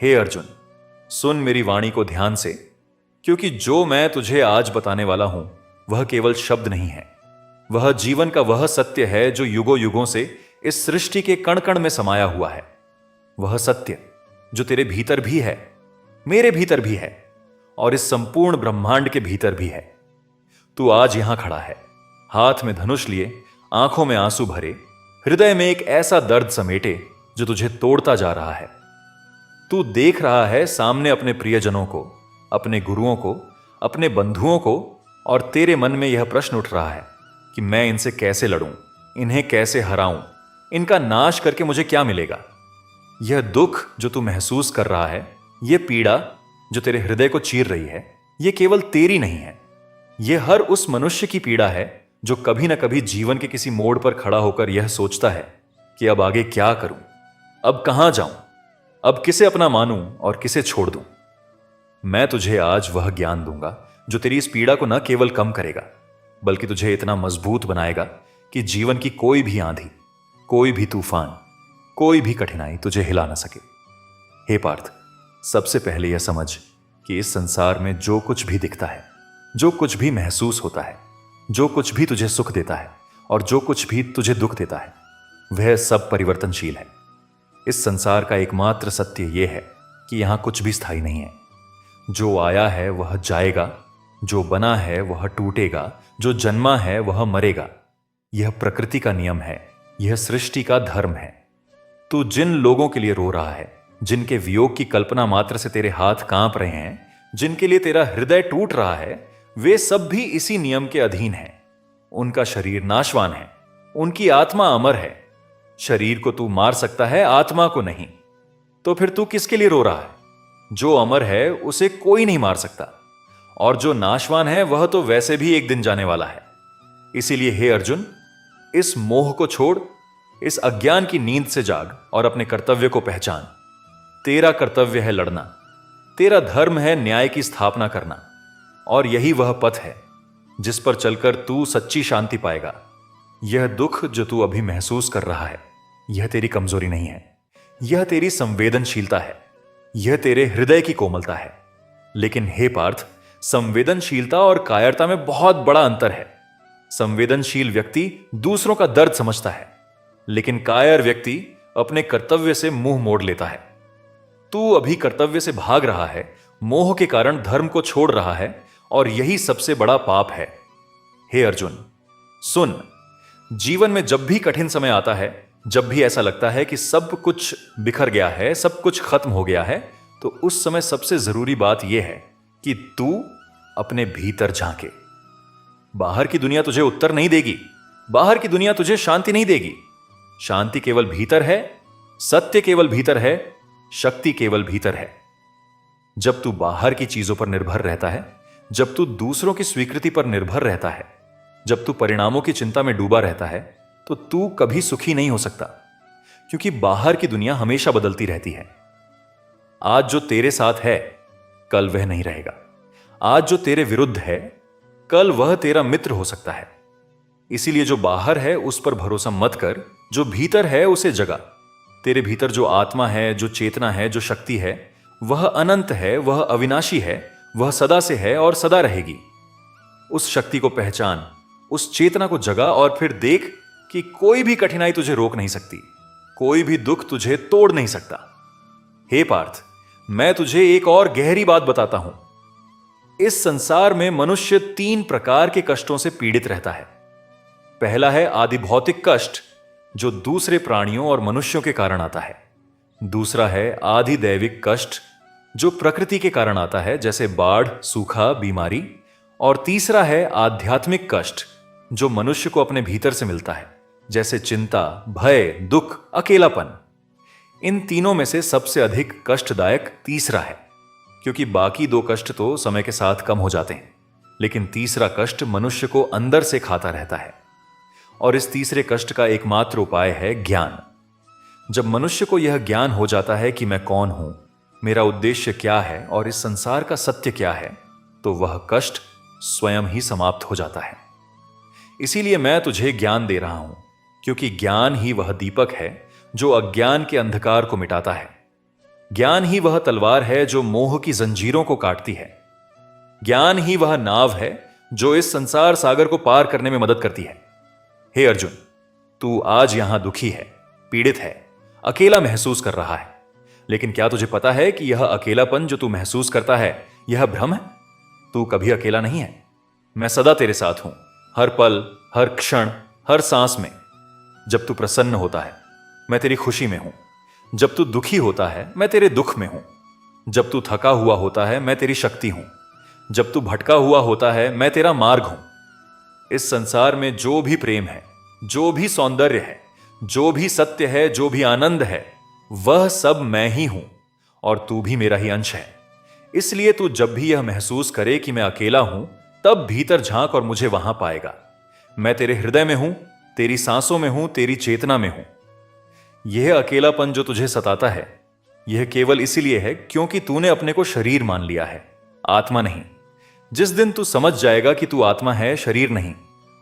हे अर्जुन, सुन मेरी वाणी को ध्यान से, क्योंकि जो मैं तुझे आज बताने वाला हूं वह केवल शब्द नहीं है। वह जीवन का वह सत्य है जो युगों युगों से इस सृष्टि के कण कण में समाया हुआ है। वह सत्य जो तेरे भीतर भी है, मेरे भीतर भी है और इस संपूर्ण ब्रह्मांड के भीतर भी है। तू आज यहां खड़ा है, हाथ में धनुष लिए, आंखों में आंसू भरे, हृदय में एक ऐसा दर्द समेटे जो तुझे तोड़ता जा रहा है। तू देख रहा है सामने अपने प्रियजनों को, अपने गुरुओं को, अपने बंधुओं को, और तेरे मन में यह प्रश्न उठ रहा है कि मैं इनसे कैसे लड़ूं, इन्हें कैसे हराऊं, इनका नाश करके मुझे क्या मिलेगा। यह दुख जो तू महसूस कर रहा है, यह पीड़ा जो तेरे हृदय को चीर रही है, यह केवल तेरी नहीं है। यह हर उस मनुष्य की पीड़ा है जो कभी ना कभी जीवन के किसी मोड़ पर खड़ा होकर यह सोचता है कि अब आगे क्या करूं, अब कहां जाऊं, अब किसे अपना मानूं और किसे छोड़ दूं। मैं तुझे आज वह ज्ञान दूंगा जो तेरी इस पीड़ा को न केवल कम करेगा, बल्कि तुझे इतना मजबूत बनाएगा कि जीवन की कोई भी आंधी, कोई भी तूफान, कोई भी कठिनाई तुझे हिला ना सके। हे पार्थ, सबसे पहले यह समझ कि इस संसार में जो कुछ भी दिखता है, जो कुछ भी महसूस होता है, जो कुछ भी तुझे सुख देता है और जो कुछ भी तुझे दुख देता है, वह सब परिवर्तनशील है। इस संसार का एकमात्र सत्य यह है कि यहां कुछ भी स्थायी नहीं है। जो आया है वह जाएगा, जो बना है वह टूटेगा, जो जन्मा है वह मरेगा। यह प्रकृति का नियम है, यह सृष्टि का धर्म है। तू जिन लोगों के लिए रो रहा है, जिनके वियोग की कल्पना मात्र से तेरे हाथ कांप रहे हैं, जिनके लिए तेरा हृदय टूट रहा है, वे सब भी इसी नियम के अधीन हैं। उनका शरीर नाशवान है, उनकी आत्मा अमर है। शरीर को तू मार सकता है, आत्मा को नहीं। तो फिर तू किसके लिए रो रहा है? जो अमर है उसे कोई नहीं मार सकता, और जो नाशवान है वह तो वैसे भी एक दिन जाने वाला है। इसीलिए हे अर्जुन, इस मोह को छोड़, इस अज्ञान की नींद से जाग और अपने कर्तव्य को पहचान। तेरा कर्तव्य है लड़ना, तेरा धर्म है न्याय की स्थापना करना, और यही वह पथ है जिस पर चलकर तू सच्ची शांति पाएगा। यह दुख जो तू अभी महसूस कर रहा है, यह तेरी कमजोरी नहीं है, यह तेरी संवेदनशीलता है, यह तेरे हृदय की कोमलता है। लेकिन हे पार्थ, संवेदनशीलता और कायरता में बहुत बड़ा अंतर है। संवेदनशील व्यक्ति दूसरों का दर्द समझता है, लेकिन कायर व्यक्ति अपने कर्तव्य से मुंह मोड़ लेता है। तू अभी कर्तव्य से भाग रहा है, मोह के कारण धर्म को छोड़ रहा है, और यही सबसे बड़ा पाप है। हे अर्जुन, सुन, जीवन में जब भी कठिन समय आता है, जब भी ऐसा लगता है कि सब कुछ बिखर गया है, सब कुछ खत्म हो गया है, तो उस समय सबसे जरूरी बात यह है कि तू अपने भीतर झांके। बाहर की दुनिया तुझे उत्तर नहीं देगी, बाहर की दुनिया तुझे शांति नहीं देगी। शांति केवल भीतर है, सत्य केवल भीतर है, शक्ति केवल भीतर है। जब तू बाहर की चीजों पर निर्भर रहता है, जब तू दूसरों की स्वीकृति पर निर्भर रहता है, जब तू परिणामों की चिंता में डूबा रहता है, तो तू कभी सुखी नहीं हो सकता, क्योंकि बाहर की दुनिया हमेशा बदलती रहती है। आज जो तेरे साथ है, कल वह नहीं रहेगा। आज जो तेरे विरुद्ध है, कल वह तेरा मित्र हो सकता है। इसीलिए जो बाहर है उस पर भरोसा मत कर, जो भीतर है उसे जगा। तेरे भीतर जो आत्मा है, जो चेतना है, जो शक्ति है, वह अनंत है, वह अविनाशी है, वह सदा से है और सदा रहेगी। उस शक्ति को पहचान, उस चेतना को जगा, और फिर देख कि कोई भी कठिनाई तुझे रोक नहीं सकती, कोई भी दुख तुझे तोड़ नहीं सकता। हे पार्थ, मैं तुझे एक और गहरी बात बताता हूं। इस संसार में मनुष्य 3 प्रकार के कष्टों से पीड़ित रहता है। पहला है आदि भौतिक कष्ट, जो दूसरे प्राणियों और मनुष्यों के कारण आता है। दूसरा है आदि दैविक कष्ट, जो प्रकृति के कारण आता है, जैसे बाढ़, सूखा, बीमारी। और तीसरा है आध्यात्मिक कष्ट, जो मनुष्य को अपने भीतर से मिलता है, जैसे चिंता, भय, दुख, अकेलापन। इन तीनों में से सबसे अधिक कष्टदायक तीसरा है, क्योंकि बाकी 2 कष्ट तो समय के साथ कम हो जाते हैं, लेकिन तीसरा कष्ट मनुष्य को अंदर से खाता रहता है। और इस तीसरे कष्ट का एकमात्र उपाय है ज्ञान। जब मनुष्य को यह ज्ञान हो जाता है कि मैं कौन हूं, मेरा उद्देश्य क्या है और इस संसार का सत्य क्या है, तो वह कष्ट स्वयं ही समाप्त हो जाता है। इसीलिए मैं तुझे ज्ञान दे रहा हूं, क्योंकि ज्ञान ही वह दीपक है जो अज्ञान के अंधकार को मिटाता है। ज्ञान ही वह तलवार है जो मोह की जंजीरों को काटती है। ज्ञान ही वह नाव है जो इस संसार सागर को पार करने में मदद करती है। हे अर्जुन, तू आज यहां दुखी है, पीड़ित है, अकेला महसूस कर रहा है। लेकिन क्या तुझे पता है कि यह अकेलापन जो तू महसूस करता है यह भ्रम है? तू कभी अकेला नहीं है। मैं सदा तेरे साथ हूं, हर पल, हर क्षण, हर सांस में। जब तू प्रसन्न होता है मैं तेरी खुशी में हूं। जब तू दुखी होता है मैं तेरे दुख में हूं। जब तू थका हुआ होता है मैं तेरी शक्ति हूं। जब तू भटका हुआ होता है मैं तेरा मार्ग हूं। इस संसार में जो भी प्रेम है, जो भी सौंदर्य है, जो भी सत्य है, जो भी आनंद है, वह सब मैं ही हूं और तू भी मेरा ही अंश है। इसलिए तू जब भी यह महसूस करे कि मैं अकेला हूं, तब भीतर झांक और मुझे वहां पाएगा। मैं तेरे हृदय में हूं, तेरी सांसों में हूं, तेरी चेतना में हूं। यह अकेलापन जो तुझे सताता है यह केवल इसीलिए है क्योंकि तूने अपने को शरीर मान लिया है, आत्मा नहीं। जिस दिन तू समझ जाएगा कि तू आत्मा है, शरीर नहीं,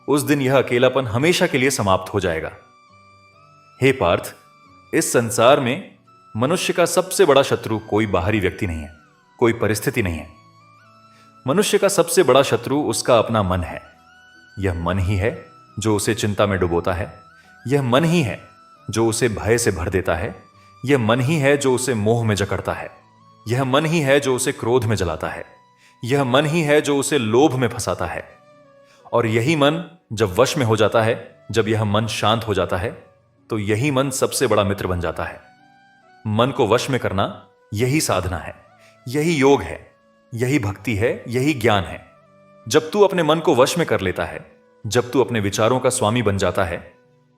उस दिन यह अकेलापन हमेशा के लिए समाप्त हो जाएगा। हे पार्थ, इस संसार में मनुष्य का सबसे बड़ा शत्रु कोई बाहरी व्यक्ति नहीं है, कोई परिस्थिति नहीं है। मनुष्य का सबसे बड़ा शत्रु उसका अपना मन है। यह मन ही है जो उसे चिंता में डुबोता है। यह मन ही है जो उसे भय से भर देता है। यह मन ही है जो उसे मोह में जकड़ता है। यह मन ही है जो उसे क्रोध में जलाता है। यह मन ही है जो उसे लोभ में फंसाता है। और यही मन जब वश में हो जाता है, जब यह मन शांत हो जाता है, तो यही मन सबसे बड़ा मित्र बन जाता है। मन को वश में करना यही साधना है, यही योग है, यही भक्ति है, यही ज्ञान है। जब तू अपने मन को वश में कर लेता है, जब तू अपने विचारों का स्वामी बन जाता है,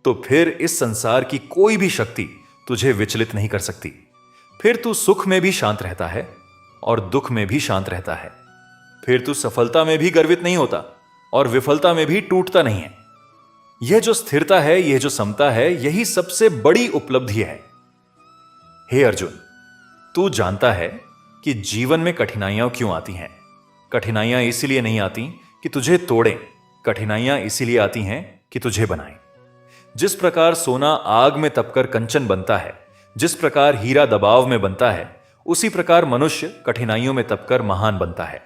तो फिर इस संसार की कोई भी शक्ति तुझे विचलित नहीं कर सकती। फिर तू सुख में भी शांत रहता है और दुख में भी शांत रहता है। फिर तू सफलता में भी गर्वित नहीं होता और विफलता में भी टूटता नहीं है। यह जो स्थिरता है, यह जो समता है, यही सबसे बड़ी उपलब्धि है। हे अर्जुन, तू जानता है कि जीवन में कठिनाइयां क्यों आती हैं। कठिनाइयां इसीलिए नहीं आती कि तुझे तोड़ें, कठिनाइयां इसीलिए आती हैं कि तुझे बनाएं। जिस प्रकार सोना आग में तपकर कंचन बनता है, जिस प्रकार हीरा दबाव में बनता है, उसी प्रकार मनुष्य कठिनाइयों में तपकर महान बनता है।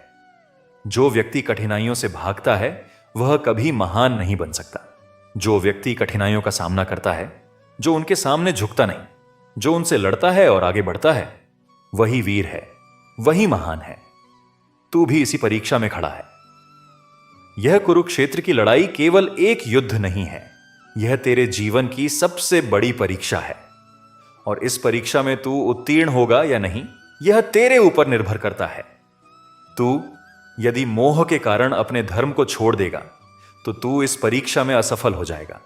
जो व्यक्ति कठिनाइयों से भागता है वह कभी महान नहीं बन सकता। जो व्यक्ति कठिनाइयों का सामना करता है, जो उनके सामने झुकता नहीं, जो उनसे लड़ता है और आगे बढ़ता है, वही वीर है, वही महान है। तू भी इसी परीक्षा में खड़ा है। यह कुरुक्षेत्र की लड़ाई केवल एक युद्ध नहीं है, यह तेरे जीवन की सबसे बड़ी परीक्षा है। और इस परीक्षा में तू उत्तीर्ण होगा या नहीं, यह तेरे ऊपर निर्भर करता है। तू यदि मोह के कारण अपने धर्म को छोड़ देगा तो तू इस परीक्षा में असफल हो जाएगा।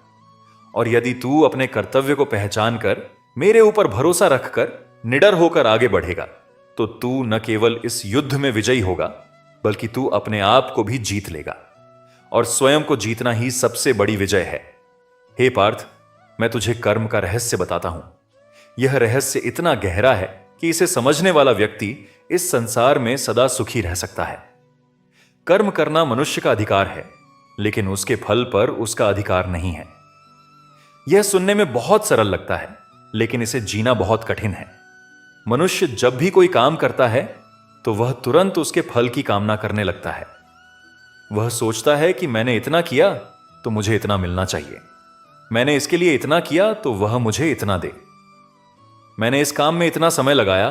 और यदि तू अपने कर्तव्य को पहचान कर मेरे ऊपर भरोसा रखकर निडर होकर आगे बढ़ेगा तो तू न केवल इस युद्ध में विजयी होगा, बल्कि तू अपने आप को भी जीत लेगा। और स्वयं को जीतना ही सबसे बड़ी विजय है। हे पार्थ, मैं तुझे कर्म का रहस्य बताता हूं। यह रहस्य इतना गहरा है कि इसे समझने वाला व्यक्ति इस संसार में सदा सुखी रह सकता है। कर्म करना मनुष्य का अधिकार है, लेकिन उसके फल पर उसका अधिकार नहीं है। यह सुनने में बहुत सरल लगता है, लेकिन इसे जीना बहुत कठिन है। मनुष्य जब भी कोई काम करता है तो वह तुरंत उसके फल की कामना करने लगता है। वह सोचता है कि मैंने इतना किया तो मुझे इतना मिलना चाहिए, मैंने इसके लिए इतना किया तो वह मुझे इतना दे, मैंने इस काम में इतना समय लगाया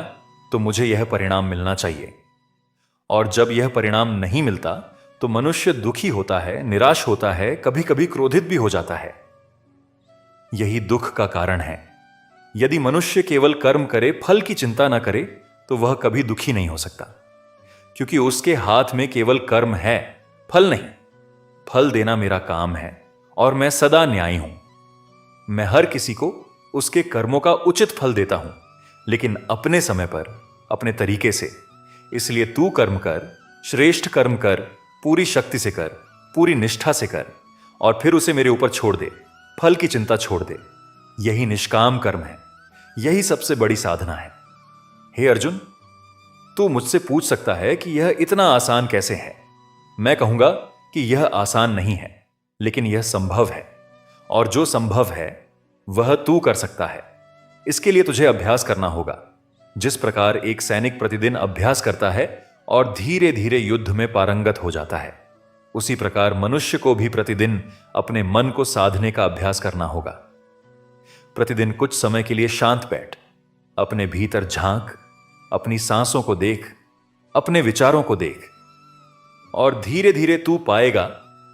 तो मुझे यह परिणाम मिलना चाहिए। और जब यह परिणाम नहीं मिलता तो मनुष्य दुखी होता है, निराश होता है, कभी कभी क्रोधित भी हो जाता है। यही दुख का कारण है। यदि मनुष्य केवल कर्म करे, फल की चिंता ना करे, तो वह कभी दुखी नहीं हो सकता, क्योंकि उसके हाथ में केवल कर्म है, फल नहीं। फल देना मेरा काम है और मैं सदा न्यायी हूं। मैं हर किसी को उसके कर्मों का उचित फल देता हूं, लेकिन अपने समय पर, अपने तरीके से। इसलिए तू कर्म कर, श्रेष्ठ कर्म कर, पूरी शक्ति से कर, पूरी निष्ठा से कर, और फिर उसे मेरे ऊपर छोड़ दे, फल की चिंता छोड़ दे। यही निष्काम कर्म है, यही सबसे बड़ी साधना है। हे अर्जुन, तू मुझसे पूछ सकता है कि यह इतना आसान कैसे है। मैं कहूंगा कि यह आसान नहीं है, लेकिन यह संभव है, और जो संभव है वह तू कर सकता है। इसके लिए तुझे अभ्यास करना होगा। जिस प्रकार एक सैनिक प्रतिदिन अभ्यास करता है और धीरे धीरे युद्ध में पारंगत हो जाता है, उसी प्रकार मनुष्य को भी प्रतिदिन अपने मन को साधने का अभ्यास करना होगा। प्रतिदिन कुछ समय के लिए शांत बैठ, अपने भीतर झांक, अपनी सांसों को देख, अपने विचारों को देख, और धीरे धीरे तू पाएगा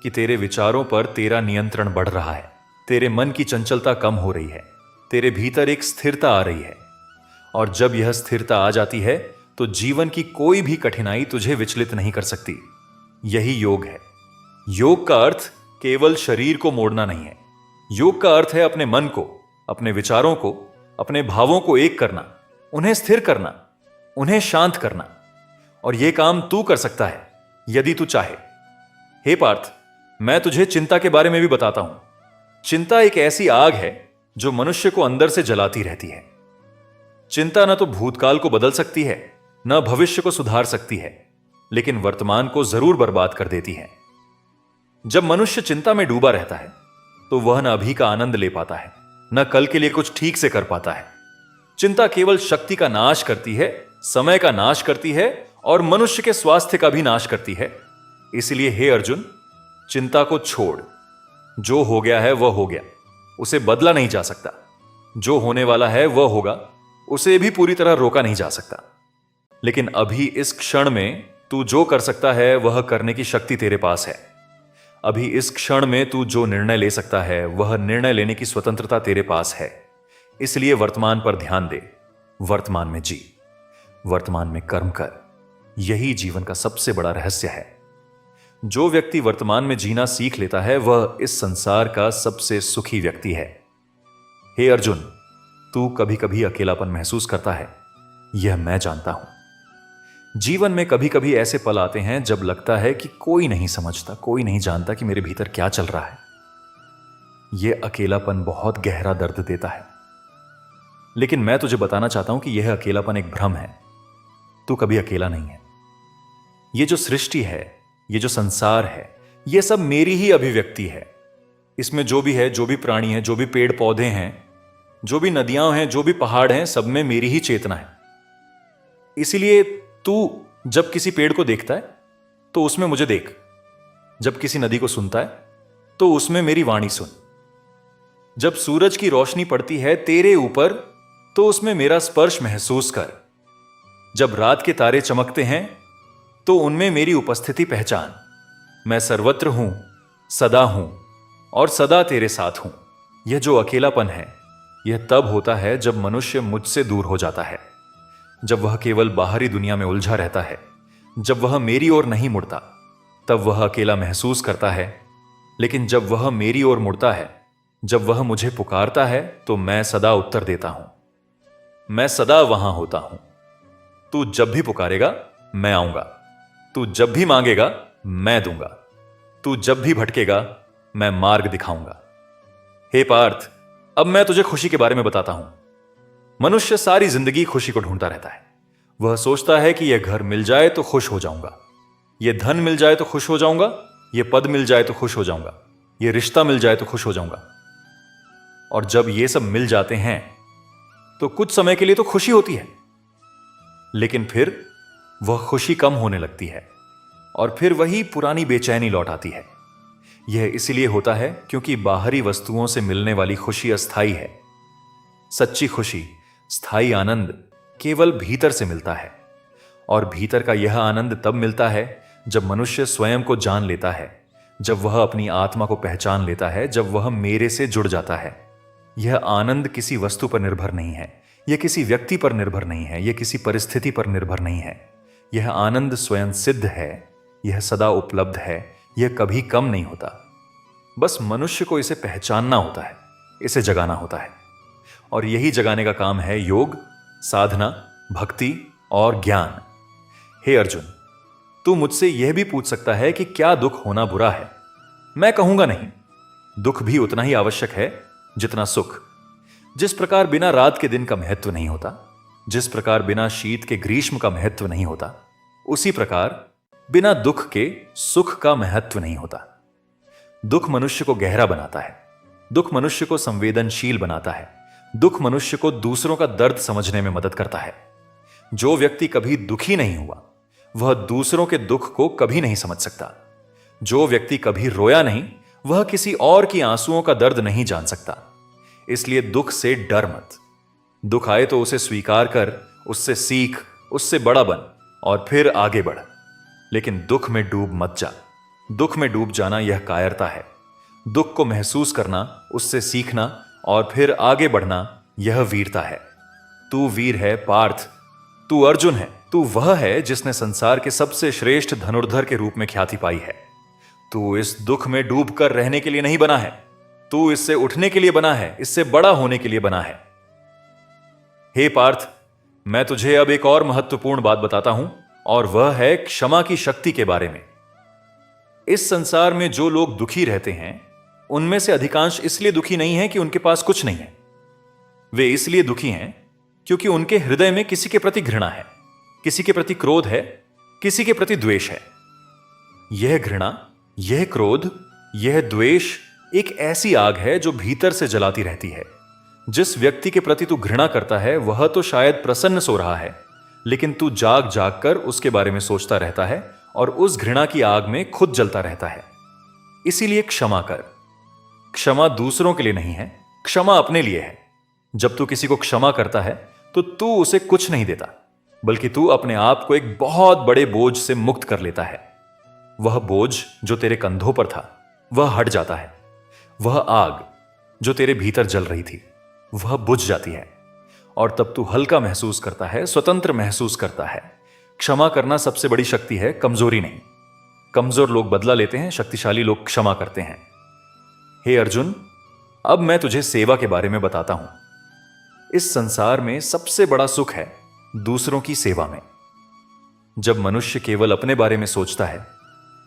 कि तेरे विचारों पर तेरा नियंत्रण बढ़ रहा है, तेरे मन की चंचलता कम हो रही है, तेरे भीतर एक स्थिरता आ रही है। और जब यह स्थिरता आ जाती है तो जीवन की कोई भी कठिनाई तुझे विचलित नहीं कर सकती। यही योग है। योग का अर्थ केवल शरीर को मोड़ना नहीं है। योग का अर्थ है अपने मन को, अपने विचारों को, अपने भावों को एक करना, उन्हें स्थिर करना, उन्हें शांत करना। और यह काम तू कर सकता है यदि तू चाहे। हे पार्थ, मैं तुझे चिंता के बारे में भी बताता हूं। चिंता एक ऐसी आग है जो मनुष्य को अंदर से जलाती रहती है। चिंता न तो भूतकाल को बदल सकती है, न भविष्य को सुधार सकती है, लेकिन वर्तमान को जरूर बर्बाद कर देती है। जब मनुष्य चिंता में डूबा रहता है तो वह न अभी का आनंद ले पाता है, न कल के लिए कुछ ठीक से कर पाता है। चिंता केवल शक्ति का नाश करती है, समय का नाश करती है और मनुष्य के स्वास्थ्य का भी नाश करती है। इसलिए हे अर्जुन, चिंता को छोड़। जो हो गया है वह हो गया, उसे बदला नहीं जा सकता। जो होने वाला है वह होगा, उसे भी पूरी तरह रोका नहीं जा सकता। लेकिन अभी इस क्षण में तू जो कर सकता है वह करने की शक्ति तेरे पास है। अभी इस क्षण में तू जो निर्णय ले सकता है वह निर्णय लेने की स्वतंत्रता तेरे पास है। इसलिए वर्तमान पर ध्यान दे, वर्तमान में जी, वर्तमान में कर्म कर। यही जीवन का सबसे बड़ा रहस्य है। जो व्यक्ति वर्तमान में जीना सीख लेता है वह इस संसार का सबसे सुखी व्यक्ति है। हे अर्जुन, तू कभी कभी अकेलापन महसूस करता है, यह मैं जानता हूं। जीवन में कभी कभी ऐसे पल आते हैं जब लगता है कि कोई नहीं समझता, कोई नहीं जानता कि मेरे भीतर क्या चल रहा है। यह अकेलापन बहुत गहरा दर्द देता है। लेकिन मैं तुझे बताना चाहता हूं कि यह अकेलापन एक भ्रम है। तू कभी अकेला नहीं है। यह जो सृष्टि है, ये जो संसार है, यह सब मेरी ही अभिव्यक्ति है। इसमें जो भी है, जो भी प्राणी है, जो भी पेड़ पौधे हैं, जो भी नदियां हैं, जो भी पहाड़ हैं, सब में मेरी ही चेतना है। इसीलिए तू जब किसी पेड़ को देखता है तो उसमें मुझे देख, जब किसी नदी को सुनता है तो उसमें मेरी वाणी सुन, जब सूरज की रोशनी पड़ती है तेरे ऊपर तो उसमें मेरा स्पर्श महसूस कर, जब रात के तारे चमकते हैं तो उनमें मेरी उपस्थिति पहचान। मैं सर्वत्र हूं, सदा हूं और सदा तेरे साथ हूं। यह जो अकेलापन है यह तब होता है जब मनुष्य मुझसे दूर हो जाता है, जब वह केवल बाहरी दुनिया में उलझा रहता है, जब वह मेरी ओर नहीं मुड़ता, तब वह अकेला महसूस करता है। लेकिन जब वह मेरी ओर मुड़ता है, जब वह मुझे पुकारता है, तो मैं सदा उत्तर देता हूं। मैं सदा वहां होता हूं। तू जब भी पुकारेगा मैं आऊंगा, तू जब भी मांगेगा मैं दूंगा, तू जब भी भटकेगा मैं मार्ग दिखाऊंगा। हे पार्थ, अब मैं तुझे खुशी के बारे में बताता हूं। मनुष्य सारी जिंदगी खुशी को ढूंढता रहता है। वह सोचता है कि यह घर मिल जाए तो खुश हो जाऊंगा, यह धन मिल जाए तो खुश हो जाऊंगा, यह पद मिल जाए तो खुश हो जाऊंगा, यह रिश्ता मिल जाए तो खुश हो जाऊंगा। और जब यह सब मिल जाते हैं तो कुछ समय के लिए तो खुशी होती है, लेकिन फिर वह खुशी कम होने लगती है और फिर वही पुरानी बेचैनी लौट आती है। यह इसलिए होता है क्योंकि बाहरी वस्तुओं से मिलने वाली खुशी अस्थायी है। सच्ची खुशी, स्थायी आनंद केवल भीतर से मिलता है। और भीतर का यह आनंद तब मिलता है जब मनुष्य स्वयं को जान लेता है, जब वह अपनी आत्मा को पहचान लेता है, जब वह मेरे से जुड़ जाता है। यह आनंद किसी वस्तु पर निर्भर नहीं है, यह किसी व्यक्ति पर निर्भर नहीं है, यह किसी परिस्थिति पर निर्भर नहीं है। यह आनंद स्वयं सिद्ध है, यह सदा उपलब्ध है, यह कभी कम नहीं होता। बस मनुष्य को इसे पहचानना होता है, इसे जगाना होता है। और यही जगाने का काम है योग, साधना, भक्ति और ज्ञान। हे अर्जुन, तू मुझसे यह भी पूछ सकता है कि क्या दुख होना बुरा है। मैं कहूंगा नहीं, दुख भी उतना ही आवश्यक है जितना सुख। जिस प्रकार बिना रात के दिन का महत्व नहीं होता, जिस प्रकार बिना शीत के ग्रीष्म का महत्व नहीं होता, उसी प्रकार बिना दुख के सुख का महत्व नहीं होता। दुख मनुष्य को गहरा बनाता है, दुख मनुष्य को संवेदनशील बनाता है, दुख मनुष्य को दूसरों का दर्द समझने में मदद करता है। जो व्यक्ति कभी दुखी नहीं हुआ वह दूसरों के दुख को कभी नहीं समझ सकता। जो व्यक्ति कभी रोया नहीं वह किसी और की आंसुओं का दर्द नहीं जान सकता। इसलिए दुख से डर मत। दुख आए तो उसे स्वीकार कर, उससे सीख, उससे बड़ा बन और फिर आगे बढ़। लेकिन दुख में डूब मत जा। दुख में डूब जाना यह कायरता है। दुख को महसूस करना, उससे सीखना और फिर आगे बढ़ना यह वीरता है। तू वीर है पार्थ, तू अर्जुन है। तू वह है जिसने संसार के सबसे श्रेष्ठ धनुर्धर के रूप में ख्याति पाई है। तू इस दुख में डूबकर रहने के लिए नहीं बना है, तू इससे उठने के लिए बना है, इससे बड़ा होने के लिए बना है। हे पार्थ, मैं तुझे अब एक और महत्वपूर्ण बात बताता हूं और वह है क्षमा की शक्ति के बारे में। इस संसार में जो लोग दुखी रहते हैं उनमें से अधिकांश इसलिए दुखी नहीं है कि उनके पास कुछ नहीं है। वे इसलिए दुखी हैं क्योंकि उनके हृदय में किसी के प्रति घृणा है, किसी के प्रति क्रोध है, किसी के प्रति द्वेष है। यह घृणा, यह क्रोध, यह द्वेष एक ऐसी आग है जो भीतर से जलाती रहती है। जिस व्यक्ति के प्रति तू घृणा करता है वह तो शायद प्रसन्न सो रहा है, लेकिन तू जाग जाग कर उसके बारे में सोचता रहता है और उस घृणा की आग में खुद जलता रहता है। इसीलिए क्षमा कर। क्षमा दूसरों के लिए नहीं है, क्षमा अपने लिए है। जब तू किसी को क्षमा करता है तो तू उसे कुछ नहीं देता, बल्कि तू अपने आप को एक बहुत बड़े बोझ से मुक्त कर लेता है। वह बोझ जो तेरे कंधों पर था वह हट जाता है। वह आग जो तेरे भीतर जल रही थी वह बुझ जाती है और तब तू हल्का महसूस करता है, स्वतंत्र महसूस करता है। क्षमा करना सबसे बड़ी शक्ति है, कमजोरी नहीं। कमजोर लोग बदला लेते हैं, शक्तिशाली लोग क्षमा करते हैं। हे अर्जुन, अब मैं तुझे सेवा के बारे में बताता हूं। इस संसार में सबसे बड़ा सुख है दूसरों की सेवा में। जब मनुष्य केवल अपने बारे में सोचता है,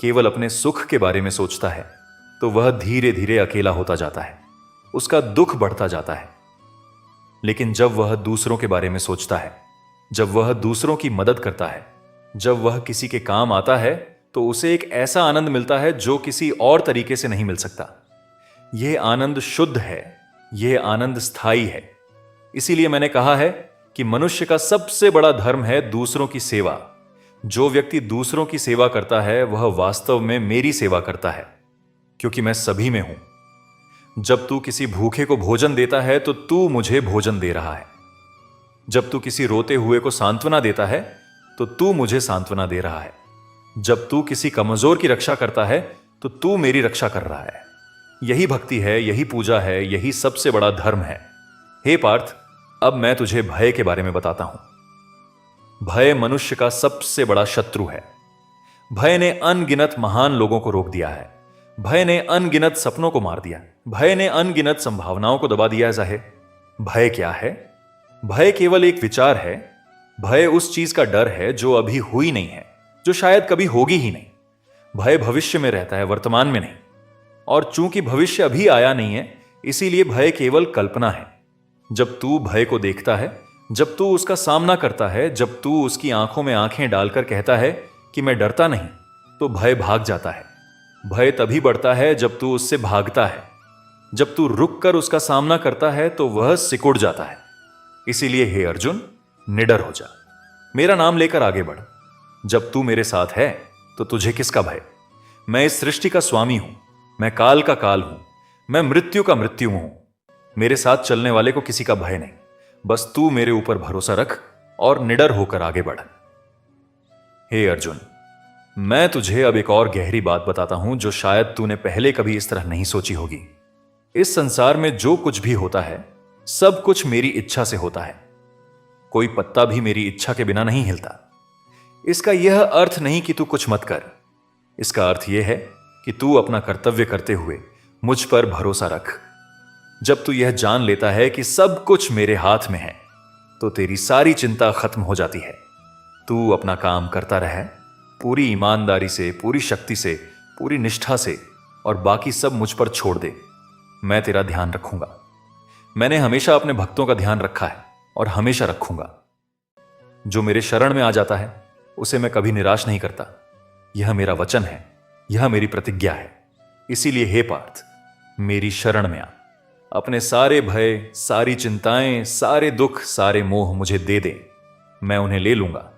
केवल अपने सुख के बारे में सोचता है, तो वह धीरे धीरे अकेला होता जाता है, उसका दुख बढ़ता जाता है। लेकिन जब वह दूसरों के बारे में सोचता है, जब वह दूसरों की मदद करता है, जब वह किसी के काम आता है, तो उसे एक ऐसा आनंद मिलता है जो किसी और तरीके से नहीं मिल सकता। यह आनंद शुद्ध है, यह आनंद स्थायी है। इसीलिए मैंने कहा है कि मनुष्य का सबसे बड़ा धर्म है दूसरों की सेवा। जो व्यक्ति दूसरों की सेवा करता है वह वास्तव में मेरी सेवा करता है, क्योंकि मैं सभी में हूं। जब तू किसी भूखे को भोजन देता है तो तू मुझे भोजन दे रहा है। जब तू किसी रोते हुए को सांत्वना देता है तो तू मुझे सांत्वना दे रहा है। जब तू किसी कमजोर की रक्षा करता है तो तू मेरी रक्षा कर रहा है। यही भक्ति है, यही पूजा है, यही सबसे बड़ा धर्म है। हे पार्थ, अब मैं तुझे भय के बारे में बताता हूं। भय मनुष्य का सबसे बड़ा शत्रु है। भय ने अनगिनत महान लोगों को रोक दिया है। भय ने अनगिनत सपनों को मार दिया। भय ने अनगिनत संभावनाओं को दबा दिया है। भय क्या है? भय केवल एक विचार है। भय उस चीज का डर है जो अभी हुई नहीं है, जो शायद कभी होगी ही नहीं। भय भविष्य में रहता है, वर्तमान में नहीं। और चूंकि भविष्य अभी आया नहीं है, इसीलिए भय केवल कल्पना है। जब तू भय को देखता है, जब तू उसका सामना करता है, जब तू उसकी आंखों में आंखें डालकर कहता है कि मैं डरता नहीं, तो भय भाग जाता है। भय तभी बढ़ता है जब तू उससे भागता है। जब तू रुक कर उसका सामना करता है तो वह सिकुड़ जाता है। इसीलिए हे अर्जुन, निडर हो जा, मेरा नाम लेकर आगे बढ़। जब तू मेरे साथ है तो तुझे किसका भय? मैं इस सृष्टि का स्वामी हूं, मैं काल का काल हूं, मैं मृत्यु का मृत्यु हूं। मेरे साथ चलने वाले को किसी का भय नहीं। बस तू मेरे ऊपर भरोसा रख और निडर होकर आगे बढ़। हे अर्जुन, मैं तुझे अब एक और गहरी बात बताता हूं जो शायद तूने पहले कभी इस तरह नहीं सोची होगी। इस संसार में जो कुछ भी होता है सब कुछ मेरी इच्छा से होता है। कोई पत्ता भी मेरी इच्छा के बिना नहीं हिलता। इसका यह अर्थ नहीं कि तू कुछ मत कर। इसका अर्थ यह है कि तू अपना कर्तव्य करते हुए मुझ पर भरोसा रख। जब तू यह जान लेता है कि सब कुछ मेरे हाथ में है, तो तेरी सारी चिंता खत्म हो जाती है। तू अपना काम करता रह, पूरी ईमानदारी से, पूरी शक्ति से, पूरी निष्ठा से, और बाकी सब मुझ पर छोड़ दे। मैं तेरा ध्यान रखूंगा। मैंने हमेशा अपने भक्तों का ध्यान रखा है और हमेशा रखूंगा। जो मेरे शरण में आ जाता है उसे मैं कभी निराश नहीं करता। यह मेरा वचन है, यह मेरी प्रतिज्ञा है। इसीलिए हे पार्थ, मेरी शरण में आ। अपने सारे भय, सारी चिंताएं, सारे दुख, सारे मोह मुझे दे दे। मैं उन्हें ले लूंगा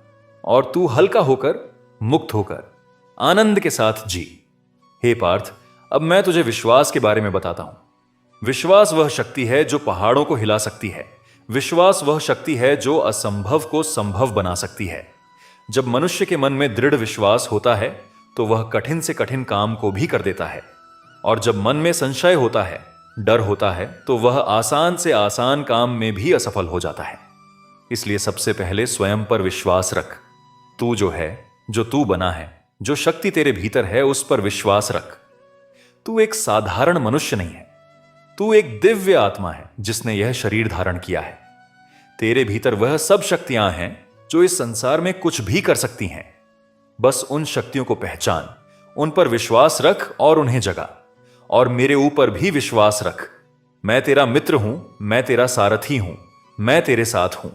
और तू हल्का होकर, मुक्त होकर, आनंद के साथ जी। हे पार्थ, अब मैं तुझे विश्वास के बारे में बताता हूं। विश्वास वह शक्ति है जो पहाड़ों को हिला सकती है। विश्वास वह शक्ति है जो असंभव को संभव बना सकती है। जब मनुष्य के मन में दृढ़ विश्वास होता है तो वह कठिन से कठिन काम को भी कर देता है, और जब मन में संशय होता है, डर होता है, तो वह आसान से आसान काम में भी असफल हो जाता है। इसलिए सबसे पहले स्वयं पर विश्वास रख। तू जो है, जो तू बना है, जो शक्ति तेरे भीतर है, उस पर विश्वास रख। तू एक साधारण मनुष्य नहीं है, तू एक दिव्य आत्मा है जिसने यह शरीर धारण किया है। तेरे भीतर वह सब शक्तियां हैं जो इस संसार में कुछ भी कर सकती हैं। बस उन शक्तियों को पहचान, उन पर विश्वास रख और उन्हें जगा। और मेरे ऊपर भी विश्वास रख। मैं तेरा मित्र हूं, मैं तेरा सारथी हूं, मैं तेरे साथ हूं।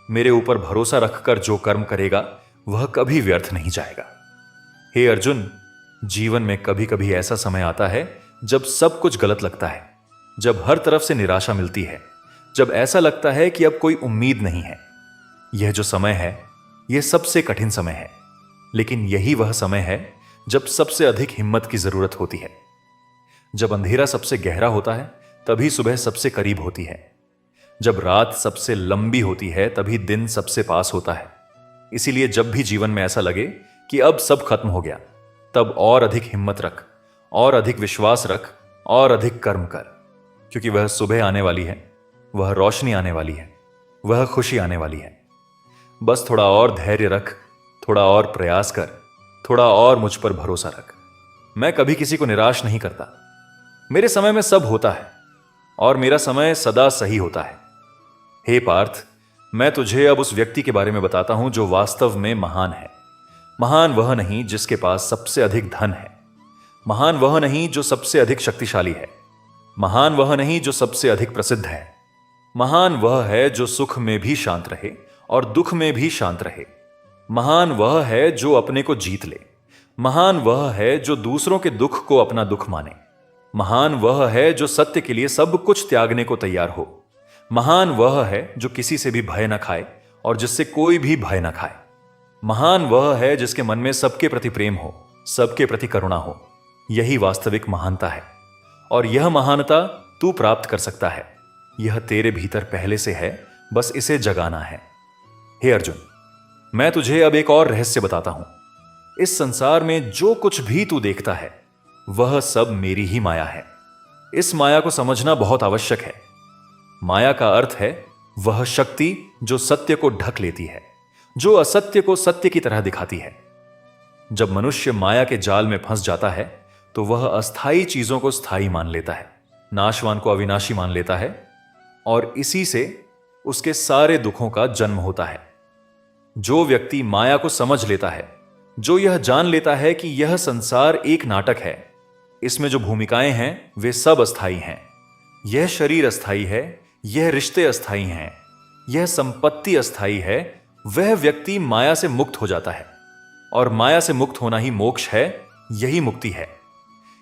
मेरे ऊपर भरोसा रखकर जो कर्म करेगा वह कभी व्यर्थ नहीं जाएगा। हे अर्जुन, जीवन में कभी कभी ऐसा समय आता है जब सब कुछ गलत लगता है, जब हर तरफ से निराशा मिलती है, जब ऐसा लगता है कि अब कोई उम्मीद नहीं है। यह जो समय है, यह सबसे कठिन समय है, लेकिन यही वह समय है जब सबसे अधिक हिम्मत की जरूरत होती है। जब अंधेरा सबसे गहरा होता है तभी सुबह सबसे करीब होती है। जब रात सबसे लंबी होती है तभी दिन सबसे पास होता है। इसीलिए जब भी जीवन में ऐसा लगे कि अब सब खत्म हो गया, तब और अधिक हिम्मत रख, और अधिक विश्वास रख, और अधिक कर्म कर, क्योंकि वह सुबह आने वाली है, वह रोशनी आने वाली है, वह खुशी आने वाली है। बस थोड़ा और धैर्य रख, थोड़ा और प्रयास कर, थोड़ा और मुझ पर भरोसा रख। मैं कभी किसी को निराश नहीं करता। मेरे समय में सब होता है और मेरा समय सदा सही होता है। हे पार्थ, मैं तुझे अब उस व्यक्ति के बारे में बताता हूं जो वास्तव में महान है। महान वह नहीं जिसके पास सबसे अधिक धन है। महान वह नहीं जो सबसे अधिक शक्तिशाली है। महान वह नहीं जो सबसे अधिक प्रसिद्ध है। महान वह है जो सुख में भी शांत रहे और दुख में भी शांत रहे। महान वह है जो अपने को जीत ले। महान वह है जो दूसरों के दुख को अपना दुख माने। महान वह है जो सत्य के लिए सब कुछ त्यागने को तैयार हो। महान वह है जो किसी से भी भय न खाए और जिससे कोई भी भय न खाए। महान वह है जिसके मन में सबके प्रति प्रेम हो, सबके प्रति करुणा हो। यही वास्तविक महानता है, और यह महानता तू प्राप्त कर सकता है। यह तेरे भीतर पहले से है, बस इसे जगाना है। हे अर्जुन, मैं तुझे अब एक और रहस्य बताता हूं। इस संसार में जो कुछ भी तू देखता है वह सब मेरी ही माया है। इस माया को समझना बहुत आवश्यक है। माया का अर्थ है वह शक्ति जो सत्य को ढक लेती है, जो असत्य को सत्य की तरह दिखाती है। जब मनुष्य माया के जाल में फंस जाता है तो वह अस्थायी चीजों को स्थायी मान लेता है, नाशवान को अविनाशी मान लेता है, और इसी से उसके सारे दुखों का जन्म होता है। जो व्यक्ति माया को समझ लेता है, जो यह जान लेता है कि यह संसार एक नाटक है, इसमें जो भूमिकाएं हैं वे सब अस्थायी हैं, यह शरीर अस्थायी है, यह रिश्ते अस्थायी हैं, यह संपत्ति अस्थायी है, वह व्यक्ति माया से मुक्त हो जाता है। और माया से मुक्त होना ही मोक्ष है, यही मुक्ति है।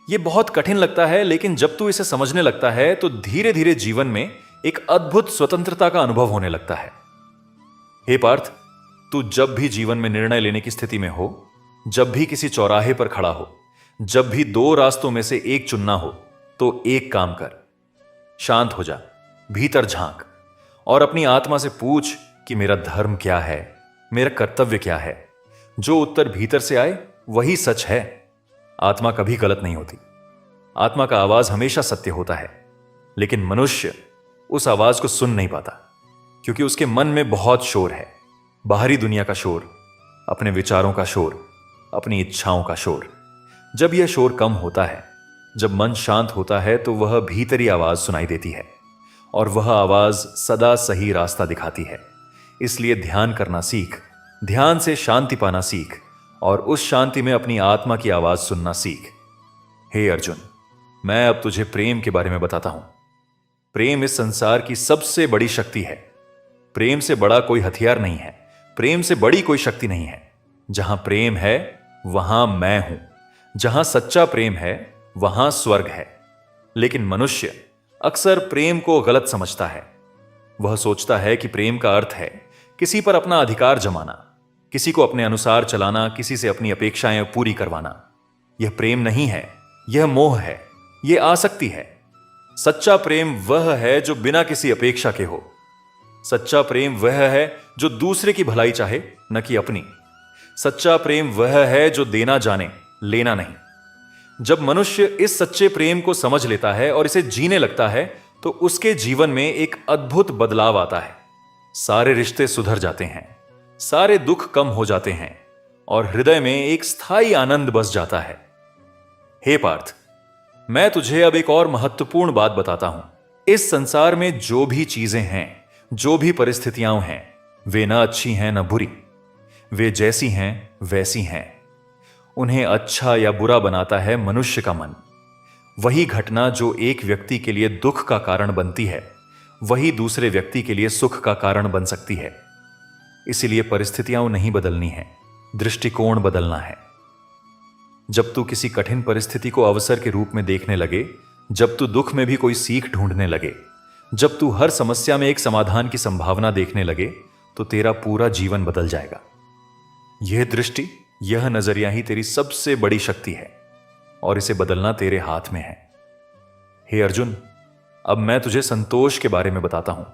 यह बहुत कठिन लगता है, लेकिन जब तू इसे समझने लगता है तो धीरे धीरे जीवन में एक अद्भुत स्वतंत्रता का अनुभव होने लगता है। हे पार्थ, तू जब भी जीवन में निर्णय लेने की स्थिति में हो, जब भी किसी चौराहे पर खड़ा हो, जब भी दो रास्तों में से एक चुनना हो, तो एक काम कर, शांत हो जा, भीतर झांक और अपनी आत्मा से पूछ कि मेरा धर्म क्या है, मेरा कर्तव्य क्या है। जो उत्तर भीतर से आए वही सच है। आत्मा कभी गलत नहीं होती। आत्मा का आवाज हमेशा सत्य होता है, लेकिन मनुष्य उस आवाज को सुन नहीं पाता, क्योंकि उसके मन में बहुत शोर है। बाहरी दुनिया का शोर, अपने विचारों का शोर, अपनी इच्छाओं का शोर। जब यह शोर कम होता है, जब मन शांत होता है, तो वह भीतरी आवाज सुनाई देती है, और वह आवाज सदा सही रास्ता दिखाती है। इसलिए ध्यान करना सीख, ध्यान से शांति पाना सीख, और उस शांति में अपनी आत्मा की आवाज सुनना सीख। हे अर्जुन, मैं अब तुझे प्रेम के बारे में बताता हूं। प्रेम इस संसार की सबसे बड़ी शक्ति है। प्रेम से बड़ा कोई हथियार नहीं है, प्रेम से बड़ी कोई शक्ति नहीं है। जहां प्रेम है वहां मैं हूं। जहां सच्चा प्रेम है वहां स्वर्ग है। लेकिन मनुष्य अक्सर प्रेम को गलत समझता है। वह सोचता है कि प्रेम का अर्थ है किसी पर अपना अधिकार जमाना, किसी को अपने अनुसार चलाना, किसी से अपनी अपेक्षाएं पूरी करवाना, यह प्रेम नहीं है, यह मोह है, यह आसक्ति है। सच्चा प्रेम वह है जो बिना किसी अपेक्षा के हो। सच्चा प्रेम वह है जो दूसरे की भलाई चाहे, न कि अपनी। सच्चा प्रेम वह है जो देना जाने, लेना नहीं। जब मनुष्य इस सच्चे प्रेम को समझ लेता है और इसे जीने लगता है तो उसके जीवन में एक अद्भुत बदलाव आता है। सारे रिश्ते सुधर जाते हैं, सारे दुख कम हो जाते हैं और हृदय में एक स्थायी आनंद बस जाता है। हे पार्थ, मैं तुझे अब एक और महत्वपूर्ण बात बताता हूं। इस संसार में जो भी चीजें हैं, जो भी परिस्थितियां हैं, वे न अच्छी हैं न बुरी। वे जैसी हैं वैसी हैं। उन्हें अच्छा या बुरा बनाता है मनुष्य का मन। वही घटना जो एक व्यक्ति के लिए दुख का कारण बनती है, वही दूसरे व्यक्ति के लिए सुख का कारण बन सकती है। इसीलिए परिस्थितियां नहीं बदलनी है, दृष्टिकोण बदलना है। जब तू किसी कठिन परिस्थिति को अवसर के रूप में देखने लगे, जब तू दुख में भी कोई सीख ढूंढने लगे, जब तू हर समस्या में एक समाधान की संभावना देखने लगे, तो तेरा पूरा जीवन बदल जाएगा। यह दृष्टि, यह नजरिया ही तेरी सबसे बड़ी शक्ति है और इसे बदलना तेरे हाथ में है। हे अर्जुन, अब मैं तुझे संतोष के बारे में बताता हूं।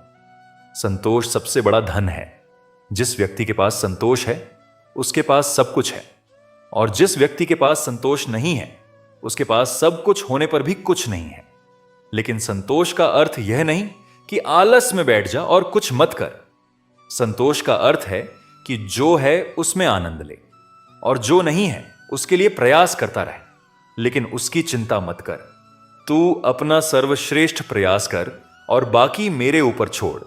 संतोष सबसे बड़ा धन है। जिस व्यक्ति के पास संतोष है, उसके पास सब कुछ है, और जिस व्यक्ति के पास संतोष नहीं है, उसके पास सब कुछ होने पर भी कुछ नहीं है। लेकिन संतोष का अर्थ यह नहीं कि आलस में बैठ जा और कुछ मत कर। संतोष का अर्थ है कि जो है उसमें आनंद ले, और जो नहीं है उसके लिए प्रयास करता रहे, लेकिन उसकी चिंता मत कर। तू अपना सर्वश्रेष्ठ प्रयास कर और बाकी मेरे ऊपर छोड़।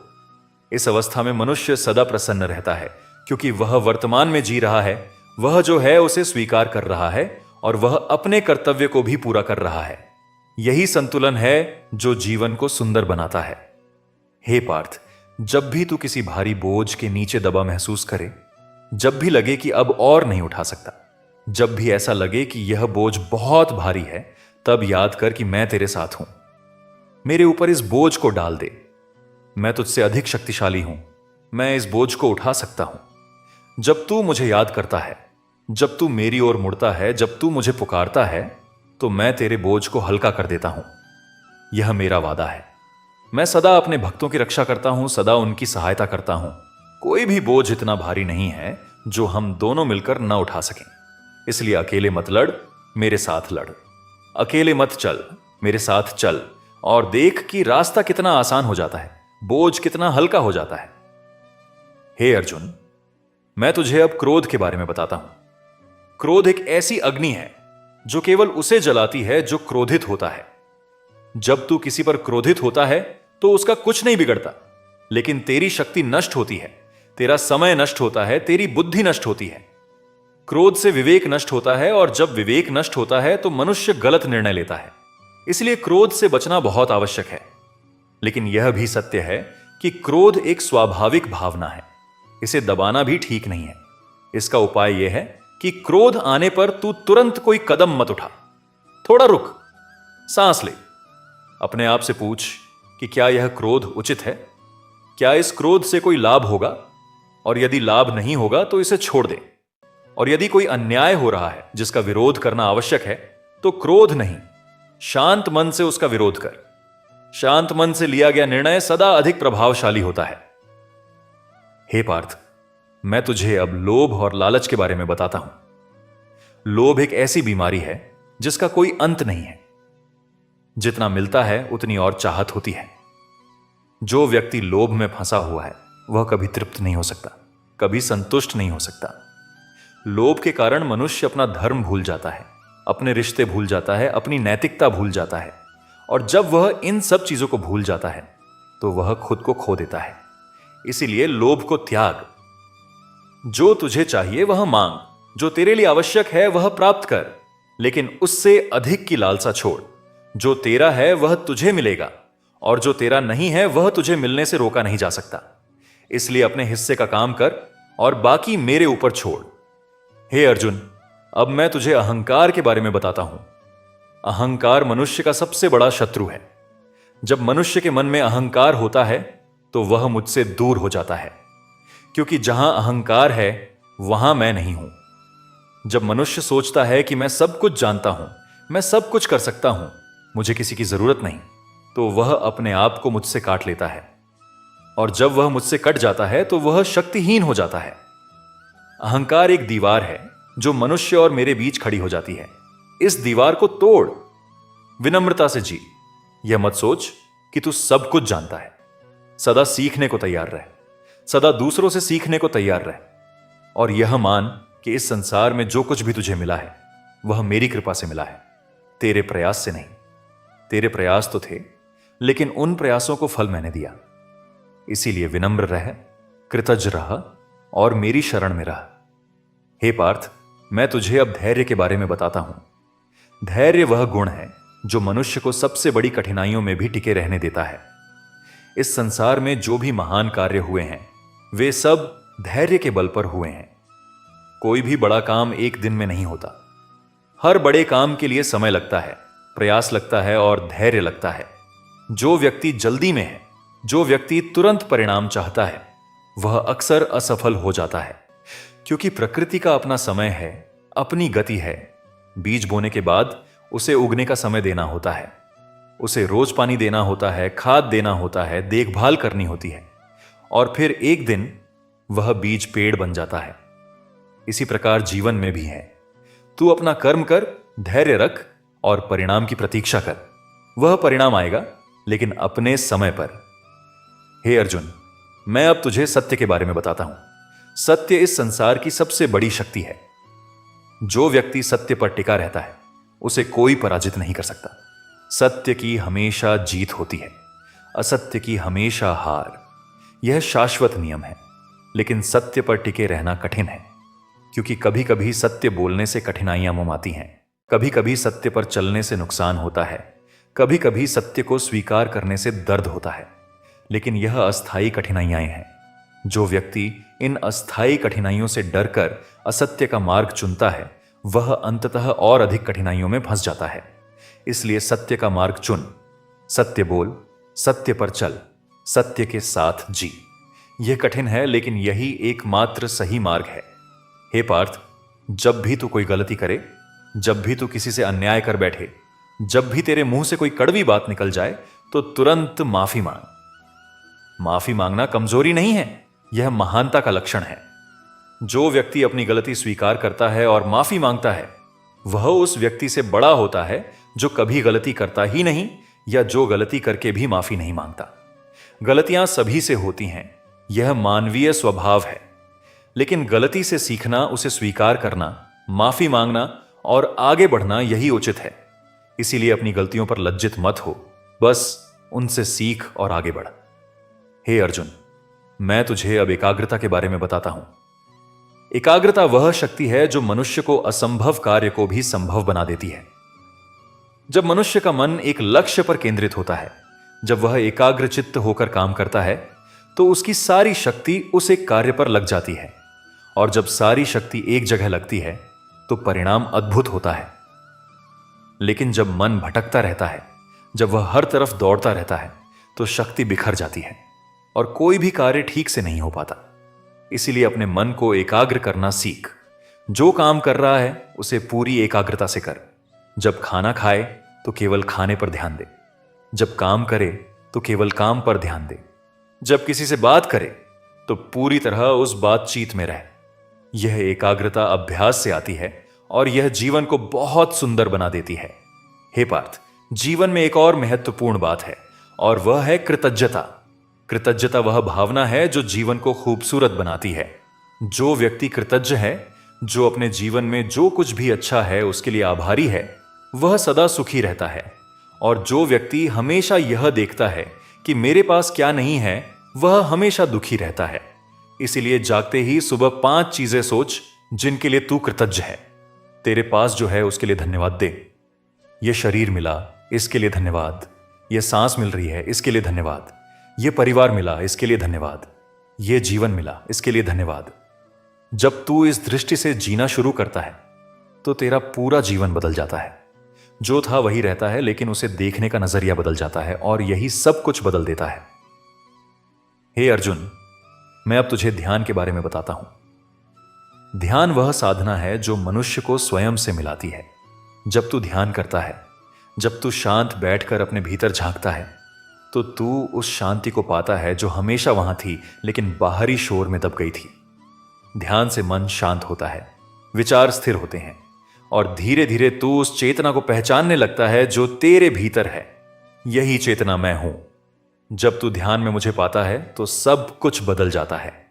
इस अवस्था में मनुष्य सदा प्रसन्न रहता है, क्योंकि वह वर्तमान में जी रहा है, वह जो है उसे स्वीकार कर रहा है और वह अपने कर्तव्य को भी पूरा कर रहा है। यही संतुलन है जो जीवन को सुंदर बनाता है। हे पार्थ, जब भी तू किसी भारी बोझ के नीचे दबा महसूस करे, जब भी लगे कि अब और नहीं उठा सकता, जब भी ऐसा लगे कि यह बोझ बहुत भारी है, तब याद कर कि मैं तेरे साथ हूं। मेरे ऊपर इस बोझ को डाल दे। मैं तुझसे अधिक शक्तिशाली हूं, मैं इस बोझ को उठा सकता हूं। जब तू मुझे याद करता है, जब तू मेरी ओर मुड़ता है, जब तू मुझे पुकारता है, तो मैं तेरे बोझ को हल्का कर देता हूं। यह मेरा वादा है। मैं सदा अपने भक्तों की रक्षा करता हूं, सदा उनकी सहायता करता हूं। कोई भी बोझ इतना भारी नहीं है जो हम दोनों मिलकर न उठा सकें। इसलिए अकेले मत लड़, मेरे साथ लड़। अकेले मत चल, मेरे साथ चल, और देख कि रास्ता कितना आसान हो जाता है, बोझ कितना हल्का हो जाता है। हे अर्जुन, मैं तुझे अब क्रोध के बारे में बताता हूं। क्रोध एक ऐसी अग्नि है जो केवल उसे जलाती है जो क्रोधित होता है। जब तू किसी पर क्रोधित होता है तो उसका कुछ नहीं बिगड़ता, लेकिन तेरी शक्ति नष्ट होती है, तेरा समय नष्ट होता है, तेरी बुद्धि नष्ट होती है। क्रोध से विवेक नष्ट होता है, और जब विवेक नष्ट होता है तो मनुष्य गलत निर्णय लेता है। इसलिए क्रोध से बचना बहुत आवश्यक है। लेकिन यह भी सत्य है कि क्रोध एक स्वाभाविक भावना है, इसे दबाना भी ठीक नहीं है। इसका उपाय यह है कि क्रोध आने पर तू तुरंत कोई कदम मत उठा। थोड़ा रुक, सांस ले, अपने आप से पूछ कि क्या यह क्रोध उचित है, क्या इस क्रोध से कोई लाभ होगा, और यदि लाभ नहीं होगा तो इसे छोड़ दे। और यदि कोई अन्याय हो रहा है जिसका विरोध करना आवश्यक है, तो क्रोध नहीं, शांत मन से उसका विरोध कर। शांत मन से लिया गया निर्णय सदा अधिक प्रभावशाली होता है। हे पार्थ, मैं तुझे अब लोभ और लालच के बारे में बताता हूं। लोभ एक ऐसी बीमारी है जिसका कोई अंत नहीं है। जितना मिलता है उतनी और चाहत होती है। जो व्यक्ति लोभ में फंसा हुआ है वह कभी तृप्त नहीं हो सकता, कभी संतुष्ट नहीं हो सकता। लोभ के कारण मनुष्य अपना धर्म भूल जाता है, अपने रिश्ते भूल जाता है, अपनी नैतिकता भूल जाता है, और जब वह इन सब चीजों को भूल जाता है तो वह खुद को खो देता है। इसीलिए लोभ को त्याग। जो तुझे चाहिए वह मांग, जो तेरे लिए आवश्यक है वह प्राप्त कर, लेकिन उससे अधिक की लालसा छोड़। जो तेरा है वह तुझे मिलेगा, और जो तेरा नहीं है वह तुझे मिलने से रोका नहीं जा सकता। इसलिए अपने हिस्से का काम कर और बाकी मेरे ऊपर छोड़। हे अर्जुन, अब मैं तुझे अहंकार के बारे में बताता हूं। अहंकार मनुष्य का सबसे बड़ा शत्रु है। जब मनुष्य के मन में अहंकार होता है तो वह मुझसे दूर हो जाता है, क्योंकि जहां अहंकार है वहां मैं नहीं हूं। जब मनुष्य सोचता है कि मैं सब कुछ जानता हूं, मैं सब कुछ कर सकता हूं, मुझे किसी की जरूरत नहीं, तो वह अपने आप को मुझसे काट लेता है। और जब वह मुझसे कट जाता है तो वह शक्तिहीन हो जाता है। अहंकार एक दीवार है जो मनुष्य और मेरे बीच खड़ी हो जाती है। इस दीवार को तोड़, विनम्रता से जी। यह मत सोच कि तू सब कुछ जानता है। सदा सीखने को तैयार रह, सदा दूसरों से सीखने को तैयार रह। और यह मान कि इस संसार में जो कुछ भी तुझे मिला है वह मेरी कृपा से मिला है, तेरे प्रयास से नहीं। तेरे प्रयास तो थे, लेकिन उन प्रयासों को फल मैंने दिया। इसीलिए विनम्र रह, कृतज्ञ रह और मेरी शरण में रह। हे पार्थ, मैं तुझे अब धैर्य के बारे में बताता हूं। धैर्य वह गुण है जो मनुष्य को सबसे बड़ी कठिनाइयों में भी टिके रहने देता है। इस संसार में जो भी महान कार्य हुए हैं वे सब धैर्य के बल पर हुए हैं। कोई भी बड़ा काम एक दिन में नहीं होता। हर बड़े काम के लिए समय लगता है, प्रयास लगता है और धैर्य लगता है। जो व्यक्ति जल्दी में है, जो व्यक्ति तुरंत परिणाम चाहता है, वह अक्सर असफल हो जाता है। क्योंकि प्रकृति का अपना समय है, अपनी गति है। बीज बोने के बाद उसे उगने का समय देना होता है। उसे रोज पानी देना होता है, खाद देना होता है, देखभाल करनी होती है, और फिर एक दिन वह बीज पेड़ बन जाता है। इसी प्रकार जीवन में भी है। तू अपना कर्म कर, धैर्य रख और परिणाम की प्रतीक्षा कर। वह परिणाम आएगा, लेकिन अपने समय पर। हे अर्जुन, मैं अब तुझे सत्य के बारे में बताता हूं। सत्य इस संसार की सबसे बड़ी शक्ति है। जो व्यक्ति सत्य पर टिका रहता है उसे कोई पराजित नहीं कर सकता। सत्य की हमेशा जीत होती है, असत्य की हमेशा हार। यह शाश्वत नियम है। लेकिन सत्य पर टिके रहना कठिन है, क्योंकि कभी कभी सत्य बोलने से कठिनाइयां मुंह आती हैं। कभी कभी सत्य पर चलने से नुकसान होता है। कभी कभी सत्य को स्वीकार करने से दर्द होता है। लेकिन यह अस्थायी कठिनाइयां हैं। जो व्यक्ति इन अस्थायी कठिनाइयों से डरकर असत्य का मार्ग चुनता है वह अंततः और अधिक कठिनाइयों में फंस जाता है। इसलिए सत्य का मार्ग चुन, सत्य बोल, सत्य पर चल, सत्य के साथ जी। यह कठिन है, लेकिन यही एकमात्र सही मार्ग है। हे पार्थ, जब भी तू कोई गलती करे, जब भी तू किसी से अन्याय कर बैठे, जब भी तेरे मुंह से कोई कड़वी बात निकल जाए, तो तुरंत माफी मांग। माफी मांगना कमजोरी नहीं है, यह महानता का लक्षण है। जो व्यक्ति अपनी गलती स्वीकार करता है और माफी मांगता है वह उस व्यक्ति से बड़ा होता है जो कभी गलती करता ही नहीं या जो गलती करके भी माफी नहीं मांगता। गलतियां सभी से होती हैं, यह मानवीय स्वभाव है। लेकिन गलती से सीखना, उसे स्वीकार करना, माफी मांगना और आगे बढ़ना यही उचित है। इसीलिए अपनी गलतियों पर लज्जित मत हो, बस उनसे सीख और आगे बढ़। हे अर्जुन, मैं तुझे अब एकाग्रता के बारे में बताता हूं। एकाग्रता वह शक्ति है जो मनुष्य को असंभव कार्य को भी संभव बना देती है। जब मनुष्य का मन एक लक्ष्य पर केंद्रित होता है, जब वह एकाग्रचित्त होकर काम करता है, तो उसकी सारी शक्ति उस एक कार्य पर लग जाती है। और जब सारी शक्ति एक जगह लगती है तो परिणाम अद्भुत होता है। लेकिन जब मन भटकता रहता है, जब वह हर तरफ दौड़ता रहता है, तो शक्ति बिखर जाती है और कोई भी कार्य ठीक से नहीं हो पाता। इसीलिए अपने मन को एकाग्र करना सीख। जो काम कर रहा है उसे पूरी एकाग्रता से कर। जब खाना खाए तो केवल खाने पर ध्यान दे। जब काम करे तो केवल काम पर ध्यान दे। जब किसी से बात करे तो पूरी तरह उस बातचीत में रह। यह एकाग्रता अभ्यास से आती है और यह जीवन को बहुत सुंदर बना देती है। हे पार्थ, जीवन में एक और महत्वपूर्ण बात है और वह है कृतज्ञता। कृतज्ञता वह भावना है जो जीवन को खूबसूरत बनाती है। जो व्यक्ति कृतज्ञ है, जो अपने जीवन में जो कुछ भी अच्छा है उसके लिए आभारी है, वह सदा सुखी रहता है। और जो व्यक्ति हमेशा यह देखता है कि मेरे पास क्या नहीं है, वह हमेशा दुखी रहता है। इसीलिए जागते ही सुबह 5 चीजें सोच जिनके लिए तू कृतज्ञ है। तेरे पास जो है उसके लिए धन्यवाद दे। यह शरीर मिला, इसके लिए धन्यवाद। यह सांस मिल रही है, इसके लिए धन्यवाद। यह परिवार मिला, इसके लिए धन्यवाद। यह जीवन मिला, इसके लिए धन्यवाद। जब तू इस दृष्टि से जीना शुरू करता है तो तेरा पूरा जीवन बदल जाता है। जो था वही रहता है, लेकिन उसे देखने का नजरिया बदल जाता है और यही सब कुछ बदल देता है। हे अर्जुन, मैं अब तुझे ध्यान के बारे में बताता हूं। ध्यान वह साधना है जो मनुष्य को स्वयं से मिलाती है। जब तू ध्यान करता है, जब तू शांत बैठकर अपने भीतर झांकता है, तो तू उस शांति को पाता है जो हमेशा वहां थी लेकिन बाहरी शोर में दब गई थी। ध्यान से मन शांत होता है, विचार स्थिर होते हैं और धीरे धीरे तू उस चेतना को पहचानने लगता है जो तेरे भीतर है। यही चेतना मैं हूं। जब तू ध्यान में मुझे पाता है तो सब कुछ बदल जाता है।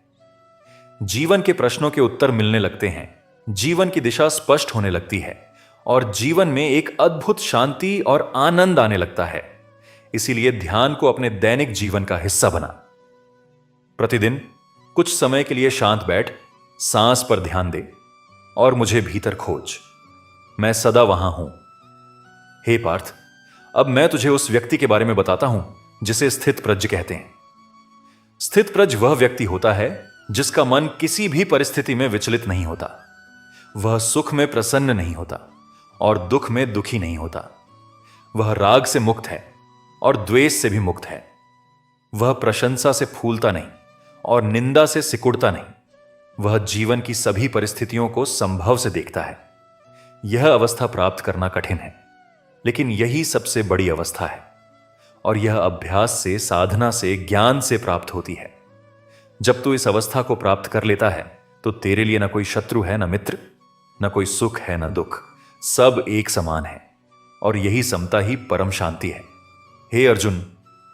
जीवन के प्रश्नों के उत्तर मिलने लगते हैं, जीवन की दिशा स्पष्ट होने लगती है और जीवन में एक अद्भुत शांति और आनंद आने लगता है। इसीलिए ध्यान को अपने दैनिक जीवन का हिस्सा बना। प्रतिदिन कुछ समय के लिए शांत बैठ, सांस पर ध्यान दे और मुझे भीतर खोज। मैं सदा वहां हूं। हे पार्थ, अब मैं तुझे उस व्यक्ति के बारे में बताता हूं जिसे स्थित प्रज्ञ कहते हैं। स्थित प्रज्ञ वह व्यक्ति होता है जिसका मन किसी भी परिस्थिति में विचलित नहीं होता। वह सुख में प्रसन्न नहीं होता और दुख में दुखी नहीं होता। वह राग से मुक्त है और द्वेष से भी मुक्त है। वह प्रशंसा से फूलता नहीं और निंदा से सिकुड़ता नहीं। वह जीवन की सभी परिस्थितियों को संभव से देखता है। यह अवस्था प्राप्त करना कठिन है, लेकिन यही सबसे बड़ी अवस्था है और यह अभ्यास से, साधना से, ज्ञान से प्राप्त होती है। जब तू इस अवस्था को प्राप्त कर लेता है तो तेरे लिए न कोई शत्रु है, न मित्र, न कोई सुख है, न दुख। सब एक समान है और यही समता ही परम शांति है। हे अर्जुन,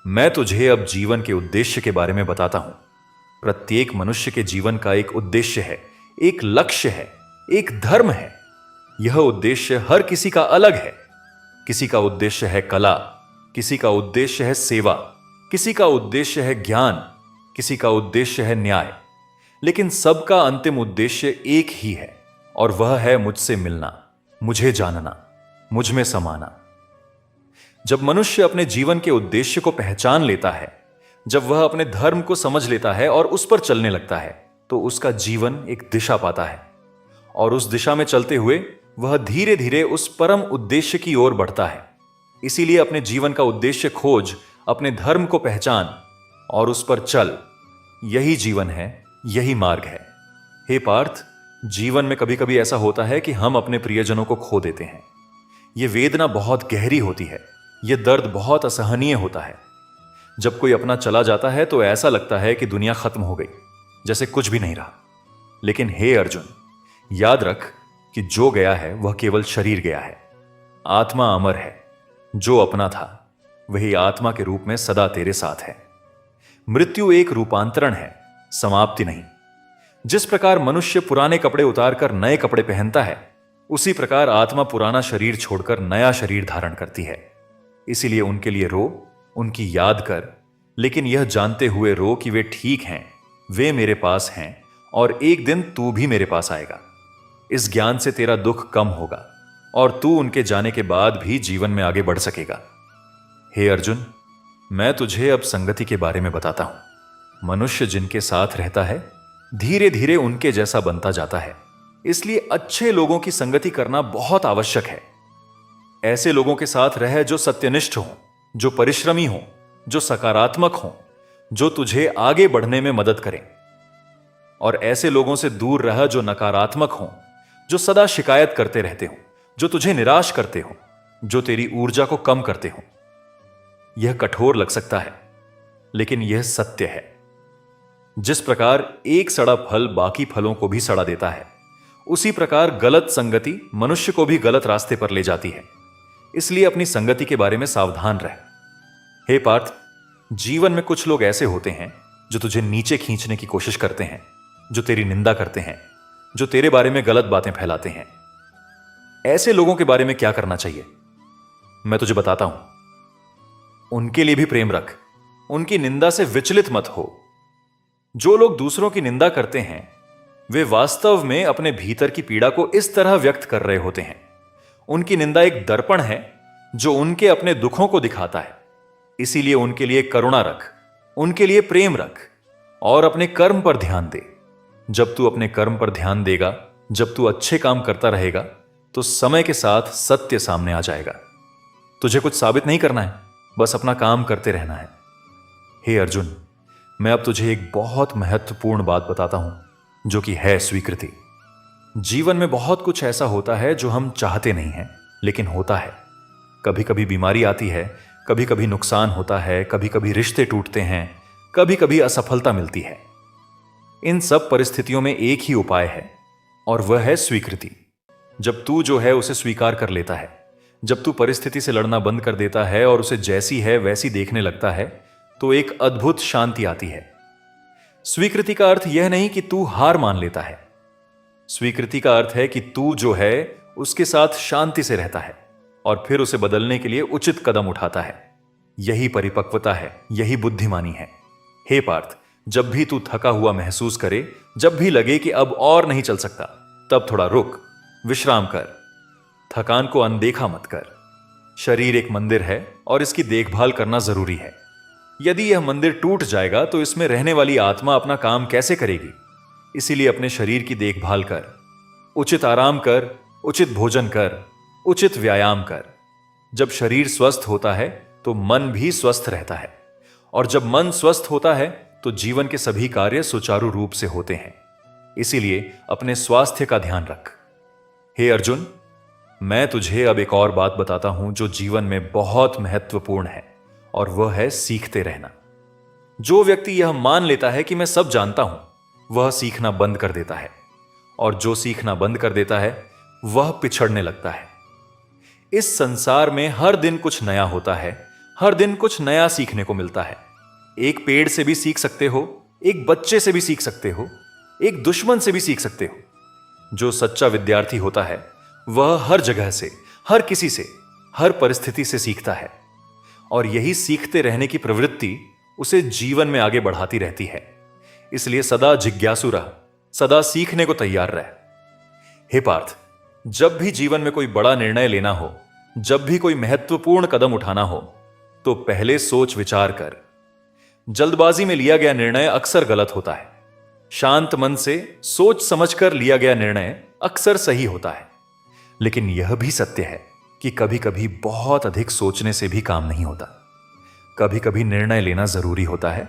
मैं तुझे अब जीवन के उद्देश्य के बारे में बताता हूं। प्रत्येक मनुष्य के जीवन का एक उद्देश्य है, एक लक्ष्य है, एक धर्म है। यह उद्देश्य हर किसी का अलग है। किसी का उद्देश्य है कला, किसी का उद्देश्य है सेवा, किसी का उद्देश्य है ज्ञान, किसी का उद्देश्य है न्याय। लेकिन सबका अंतिम उद्देश्य एक ही है और वह है मुझसे मिलना, मुझे जानना, मुझ में समाना। जब मनुष्य अपने जीवन के उद्देश्य को पहचान लेता है, जब वह अपने धर्म को समझ लेता है और उस पर चलने लगता है, तो उसका जीवन एक दिशा पाता है और उस दिशा में चलते हुए वह धीरे धीरे उस परम उद्देश्य की ओर बढ़ता है। इसीलिए अपने जीवन का उद्देश्य खोज, अपने धर्म को पहचान और उस पर चल। यही जीवन है, यही मार्ग है। हे पार्थ, जीवन में कभी कभी ऐसा होता है कि हम अपने प्रियजनों को खो देते हैं। यह वेदना बहुत गहरी होती है, यह दर्द बहुत असहनीय होता है। जब कोई अपना चला जाता है तो ऐसा लगता है कि दुनिया खत्म हो गई, जैसे कुछ भी नहीं रहा। लेकिन हे अर्जुन, याद रख कि जो गया है वह केवल शरीर गया है। आत्मा अमर है। जो अपना था वही आत्मा के रूप में सदा तेरे साथ है। मृत्यु एक रूपांतरण है, समाप्ति नहीं। जिस प्रकार मनुष्य पुराने कपड़े उतारकर नए कपड़े पहनता है, उसी प्रकार आत्मा पुराना शरीर छोड़कर नया शरीर धारण करती है। इसीलिए उनके लिए रो, उनकी याद कर, लेकिन यह जानते हुए रो कि वे ठीक हैं, वे मेरे पास हैं और एक दिन तू भी मेरे पास आएगा। इस ज्ञान से तेरा दुख कम होगा और तू उनके जाने के बाद भी जीवन में आगे बढ़ सकेगा। हे अर्जुन, मैं तुझे अब संगति के बारे में बताता हूं। मनुष्य जिनके साथ रहता है, धीरे धीरे उनके जैसा बनता जाता है। इसलिए अच्छे लोगों की संगति करना बहुत आवश्यक है। ऐसे लोगों के साथ रह जो सत्यनिष्ठ हों, जो परिश्रमी हों, जो सकारात्मक हों, जो तुझे आगे बढ़ने में मदद करें। और ऐसे लोगों से दूर रह जो नकारात्मक हों, जो सदा शिकायत करते रहते हों, जो तुझे निराश करते हों, जो तेरी ऊर्जा को कम करते हों। यह कठोर लग सकता है, लेकिन यह सत्य है। जिस प्रकार एक सड़ा फल बाकी फलों को भी सड़ा देता है, उसी प्रकार गलत संगति मनुष्य को भी गलत रास्ते पर ले जाती है। इसलिए अपनी संगति के बारे में सावधान रह। हे पार्थ, जीवन में कुछ लोग ऐसे होते हैं जो तुझे नीचे खींचने की कोशिश करते हैं, जो तेरी निंदा करते हैं, जो तेरे बारे में गलत बातें फैलाते हैं। ऐसे लोगों के बारे में क्या करना चाहिए, मैं तुझे बताता हूं। उनके लिए भी प्रेम रख, उनकी निंदा से विचलित मत हो। जो लोग दूसरों की निंदा करते हैं, वे वास्तव में अपने भीतर की पीड़ा को इस तरह व्यक्त कर रहे होते हैं। उनकी निंदा एक दर्पण है जो उनके अपने दुखों को दिखाता है। इसीलिए उनके लिए करुणा रख, उनके लिए प्रेम रख और अपने कर्म पर ध्यान दे। जब तू अपने कर्म पर ध्यान देगा, जब तू अच्छे काम करता रहेगा, तो समय के साथ सत्य सामने आ जाएगा। तुझे कुछ साबित नहीं करना है, बस अपना काम करते रहना है। हे अर्जुन, मैं अब तुझे एक बहुत महत्वपूर्ण बात बताता हूं, जो कि है स्वीकृति। जीवन में बहुत कुछ ऐसा होता है जो हम चाहते नहीं हैं, लेकिन होता है। कभी कभी बीमारी आती है, कभी कभी नुकसान होता है, कभी कभी रिश्ते टूटते हैं, कभी कभी असफलता मिलती है। इन सब परिस्थितियों में एक ही उपाय है, और वह है स्वीकृति। जब तू जो है उसे स्वीकार कर लेता है, जब तू परिस्थिति से लड़ना बंद कर देता है और उसे जैसी है वैसी देखने लगता है, तो एक अद्भुत शांति आती है। स्वीकृति का अर्थ यह नहीं कि तू हार मान लेता है। स्वीकृति का अर्थ है कि तू जो है उसके साथ शांति से रहता है और फिर उसे बदलने के लिए उचित कदम उठाता है। यही परिपक्वता है, यही बुद्धिमानी है। हे पार्थ, जब भी तू थका हुआ महसूस करे, जब भी लगे कि अब और नहीं चल सकता, तब थोड़ा रुक, विश्राम कर। थकान को अनदेखा मत कर। शरीर एक मंदिर है और इसकी देखभाल करना जरूरी है। यदि यह मंदिर टूट जाएगा तो इसमें रहने वाली आत्मा अपना काम कैसे करेगी? इसीलिए अपने शरीर की देखभाल कर, उचित आराम कर, उचित भोजन कर, उचित व्यायाम कर। जब शरीर स्वस्थ होता है तो मन भी स्वस्थ रहता है, और जब मन स्वस्थ होता है तो जीवन के सभी कार्य सुचारू रूप से होते हैं। इसीलिए अपने स्वास्थ्य का ध्यान रख। हे अर्जुन, मैं तुझे अब एक और बात बताता हूं जो जीवन में बहुत महत्वपूर्ण है, और वह है सीखते रहना। जो व्यक्ति यह मान लेता है कि मैं सब जानता हूं, वह सीखना बंद कर देता है, और जो सीखना बंद कर देता है वह पिछड़ने लगता है। इस संसार में हर दिन कुछ नया होता है, हर दिन कुछ नया सीखने को मिलता है। एक पेड़ से भी सीख सकते हो, एक बच्चे से भी सीख सकते हो, एक दुश्मन से भी सीख सकते हो। जो सच्चा विद्यार्थी होता है वह हर जगह से, हर किसी से, हर परिस्थिति से सीखता है, और यही सीखते रहने की प्रवृत्ति उसे जीवन में आगे बढ़ाती रहती है। इसलिए सदा जिज्ञासु रह, सदा सीखने को तैयार रह। हे पार्थ, जब भी जीवन में कोई बड़ा निर्णय लेना हो, जब भी कोई महत्वपूर्ण कदम उठाना हो, तो पहले सोच विचार कर। जल्दबाजी में लिया गया निर्णय अक्सर गलत होता है। शांत मन से सोच समझकर लिया गया निर्णय अक्सर सही होता है। लेकिन यह भी सत्य है कि कभी कभी बहुत अधिक सोचने से भी काम नहीं होता। कभी कभी निर्णय लेना जरूरी होता है,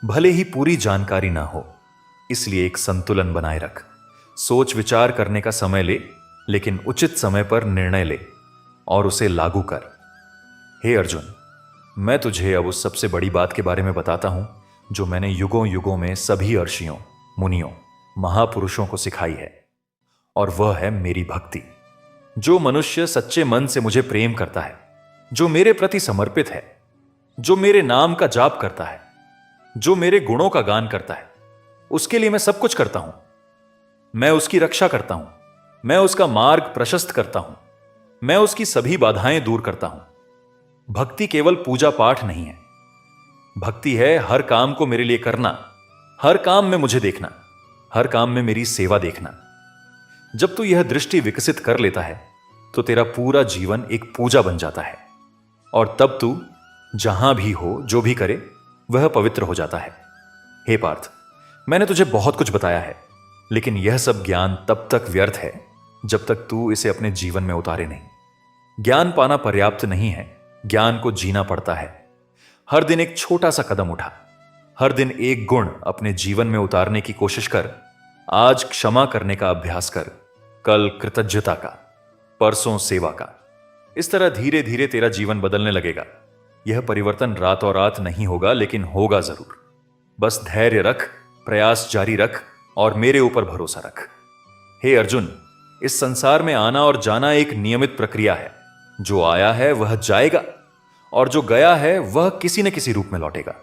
भले ही पूरी जानकारी ना हो। इसलिए एक संतुलन बनाए रख। सोच विचार करने का समय ले, लेकिन उचित समय पर निर्णय ले और उसे लागू कर। हे अर्जुन, मैं तुझे अब उस सबसे बड़ी बात के बारे में बताता हूं जो मैंने युगों युगों में सभी ऋषियों, मुनियों, महापुरुषों को सिखाई है, और वह है मेरी भक्ति। जो मनुष्य सच्चे मन से मुझे प्रेम करता है, जो मेरे प्रति समर्पित है, जो मेरे नाम का जाप करता है, जो मेरे गुणों का गान करता है, उसके लिए मैं सब कुछ करता हूं। मैं उसकी रक्षा करता हूं, मैं उसका मार्ग प्रशस्त करता हूं, मैं उसकी सभी बाधाएं दूर करता हूं। भक्ति केवल पूजा पाठ नहीं है। भक्ति है हर काम को मेरे लिए करना, हर काम में मुझे देखना, हर काम में मेरी सेवा देखना। जब तू यह दृष्टि विकसित कर लेता है तो तेरा पूरा जीवन एक पूजा बन जाता है, और तब तू जहां भी हो, जो भी करे, वह पवित्र हो जाता है। हे पार्थ, मैंने तुझे बहुत कुछ बताया है, लेकिन यह सब ज्ञान तब तक व्यर्थ है जब तक तू इसे अपने जीवन में उतारे नहीं। ज्ञान पाना पर्याप्त नहीं है, ज्ञान को जीना पड़ता है। हर दिन एक छोटा सा कदम उठा, हर दिन एक गुण अपने जीवन में उतारने की कोशिश कर। आज क्षमा करने का अभ्यास कर, कल कृतज्ञता का, परसों सेवा का। इस तरह धीरे धीरे तेरा जीवन बदलने लगेगा। यह परिवर्तन रातों रात नहीं होगा, लेकिन होगा जरूर। बस धैर्य रख, प्रयास जारी रख और मेरे ऊपर भरोसा रख। हे अर्जुन, इस संसार में आना और जाना एक नियमित प्रक्रिया है। जो आया है वह जाएगा, और जो गया है वह किसी न किसी रूप में लौटेगा।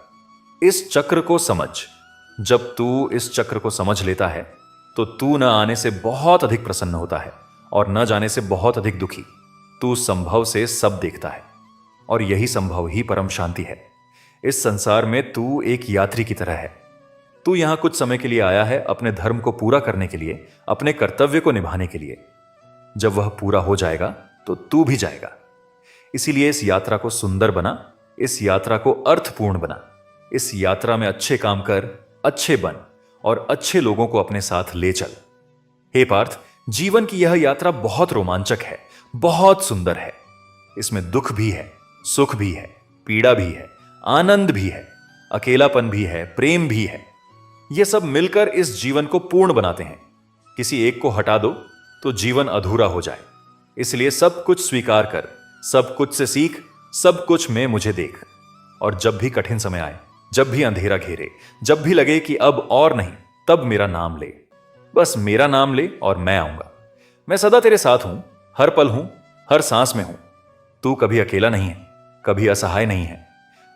इस चक्र को समझ। जब तू इस चक्र को समझ लेता है तो तू न आने से बहुत अधिक प्रसन्न होता है और न जाने से बहुत अधिक दुखी। तू संभव से सब देखता है, और यही संभव ही परम शांति है। इस संसार में तू एक यात्री की तरह है। तू यहां कुछ समय के लिए आया है, अपने धर्म को पूरा करने के लिए, अपने कर्तव्य को निभाने के लिए। जब वह पूरा हो जाएगा तो तू भी जाएगा। इसीलिए इस यात्रा को सुंदर बना, इस यात्रा को अर्थपूर्ण बना। इस यात्रा में अच्छे काम कर, अच्छे बन और अच्छे लोगों को अपने साथ ले चल। हे पार्थ, जीवन की यह यात्रा बहुत रोमांचक है, बहुत सुंदर है। इसमें दुख भी है, सुख भी है, पीड़ा भी है, आनंद भी है, अकेलापन भी है, प्रेम भी है। ये सब मिलकर इस जीवन को पूर्ण बनाते हैं। किसी एक को हटा दो तो जीवन अधूरा हो जाए। इसलिए सब कुछ स्वीकार कर, सब कुछ से सीख, सब कुछ में मुझे देख। और जब भी कठिन समय आए, जब भी अंधेरा घेरे, जब भी लगे कि अब और नहीं, तब मेरा नाम ले, बस मेरा नाम ले और मैं आऊंगा। मैं सदा तेरे साथ हूं, हर पल हूं, हर सांस में हूं। तू कभी अकेला नहीं है, कभी असहाय नहीं है।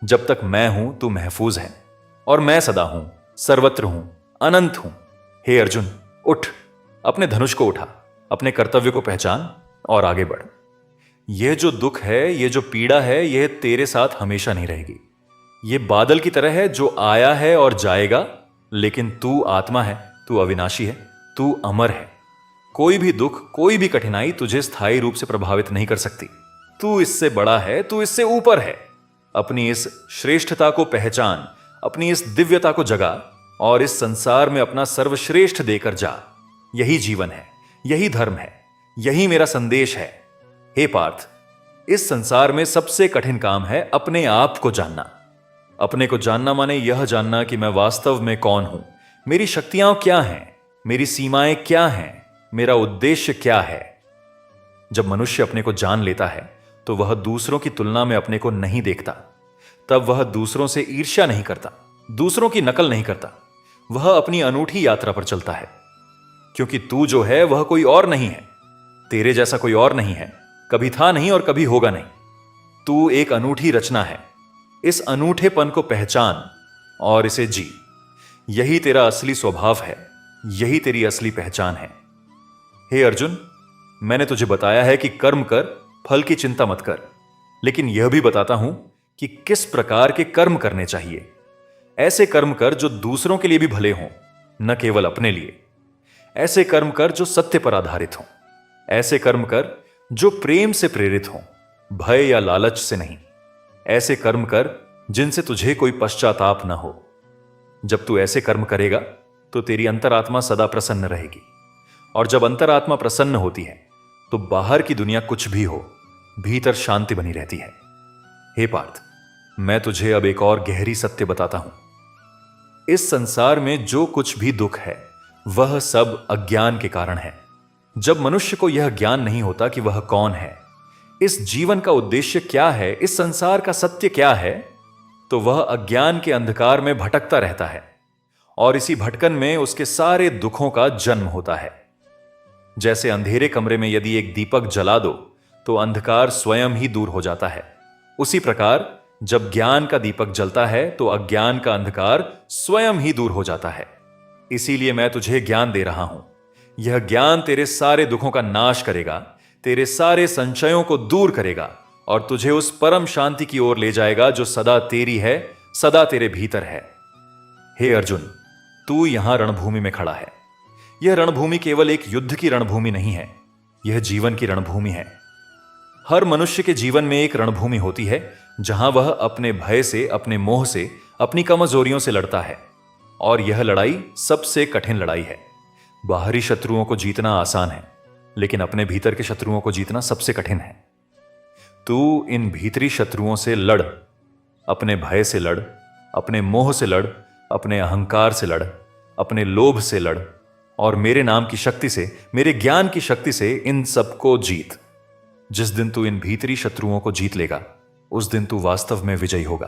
जब तक मैं हूं तू महफूज है, और मैं सदा हूं, सर्वत्र हूं, अनंत हूं। हे अर्जुन, उठ, अपने धनुष को उठा, अपने कर्तव्य को पहचान और आगे बढ़। यह जो दुख है, यह जो पीड़ा है, यह तेरे साथ हमेशा नहीं रहेगी। यह बादल की तरह है जो आया है और जाएगा, लेकिन तू आत्मा है, तू अविनाशी है, तू अमर है। कोई भी दुख, कोई भी कठिनाई तुझे स्थायी रूप से प्रभावित नहीं कर सकती। तू इससे बड़ा है, तू इससे ऊपर है। अपनी इस श्रेष्ठता को पहचान, अपनी इस दिव्यता को जगा और इस संसार में अपना सर्वश्रेष्ठ देकर जा। यही जीवन है, यही धर्म है, यही मेरा संदेश है। हे पार्थ, इस संसार में सबसे कठिन काम है अपने आप को जानना। अपने को जानना माने यह जानना कि मैं वास्तव में कौन हूं, मेरी शक्तियां क्या हैं, मेरी सीमाएं क्या हैं, मेरा उद्देश्य क्या है। जब मनुष्य अपने को जान लेता है तो वह दूसरों की तुलना में अपने को नहीं देखता। तब वह दूसरों से ईर्ष्या नहीं करता, दूसरों की नकल नहीं करता। वह अपनी अनूठी यात्रा पर चलता है, क्योंकि तू जो है वह कोई और नहीं है। तेरे जैसा कोई और नहीं है, कभी था नहीं और कभी होगा नहीं। तू एक अनूठी रचना है। इस अनूठेपन को पहचान और इसे जी। यही तेरा असली स्वभाव है, यही तेरी असली पहचान है। हे अर्जुन, मैंने तुझे बताया है कि कर्म कर, फल की चिंता मत कर, लेकिन यह भी बताता हूं कि किस प्रकार के कर्म करने चाहिए। ऐसे कर्म कर जो दूसरों के लिए भी भले हों, न केवल अपने लिए। ऐसे कर्म कर जो सत्य पर आधारित हों। ऐसे कर्म कर जो प्रेम से प्रेरित हों, भय या लालच से नहीं। ऐसे कर्म कर जिनसे तुझे कोई पश्चाताप न हो। जब तू ऐसे कर्म करेगा तो तेरी अंतरात्मा सदा प्रसन्न रहेगी, और जब अंतरात्मा प्रसन्न होती है तो बाहर की दुनिया कुछ भी हो, भीतर शांति बनी रहती है। हे पार्थ, मैं तुझे अब एक और गहरी सत्य बताता हूं। इस संसार में जो कुछ भी दुख है वह सब अज्ञान के कारण है। जब मनुष्य को यह ज्ञान नहीं होता कि वह कौन है, इस जीवन का उद्देश्य क्या है, इस संसार का सत्य क्या है, तो वह अज्ञान के अंधकार में भटकता रहता है, और इसी भटकन में उसके सारे दुखों का जन्म होता है। जैसे अंधेरे कमरे में यदि एक दीपक जला दो तो अंधकार स्वयं ही दूर हो जाता है, उसी प्रकार जब ज्ञान का दीपक जलता है तो अज्ञान का अंधकार स्वयं ही दूर हो जाता है। इसीलिए मैं तुझे ज्ञान दे रहा हूं। यह ज्ञान तेरे सारे दुखों का नाश करेगा, तेरे सारे संशयों को दूर करेगा और तुझे उस परम शांति की ओर ले जाएगा जो सदा तेरी है, सदा तेरे भीतर है। हे अर्जुन, तू यहां रणभूमि में खड़ा है। यह रणभूमि केवल एक युद्ध की रणभूमि नहीं है, यह जीवन की रणभूमि है। हर मनुष्य के जीवन में एक रणभूमि होती है जहां वह अपने भय से, अपने मोह से, अपनी कमजोरियों से लड़ता है, और यह लड़ाई सबसे कठिन लड़ाई है। बाहरी शत्रुओं को जीतना आसान है, लेकिन अपने भीतर के शत्रुओं को जीतना सबसे कठिन है। तू इन भीतरी शत्रुओं से लड़, अपने भय से लड़, अपने मोह से लड़, अपने अहंकार से लड़, अपने लोभ से लड़, और मेरे नाम की शक्ति से, मेरे ज्ञान की शक्ति से इन सबको जीत। जिस दिन तू इन भीतरी शत्रुओं को जीत लेगा, उस दिन तू वास्तव में विजयी होगा।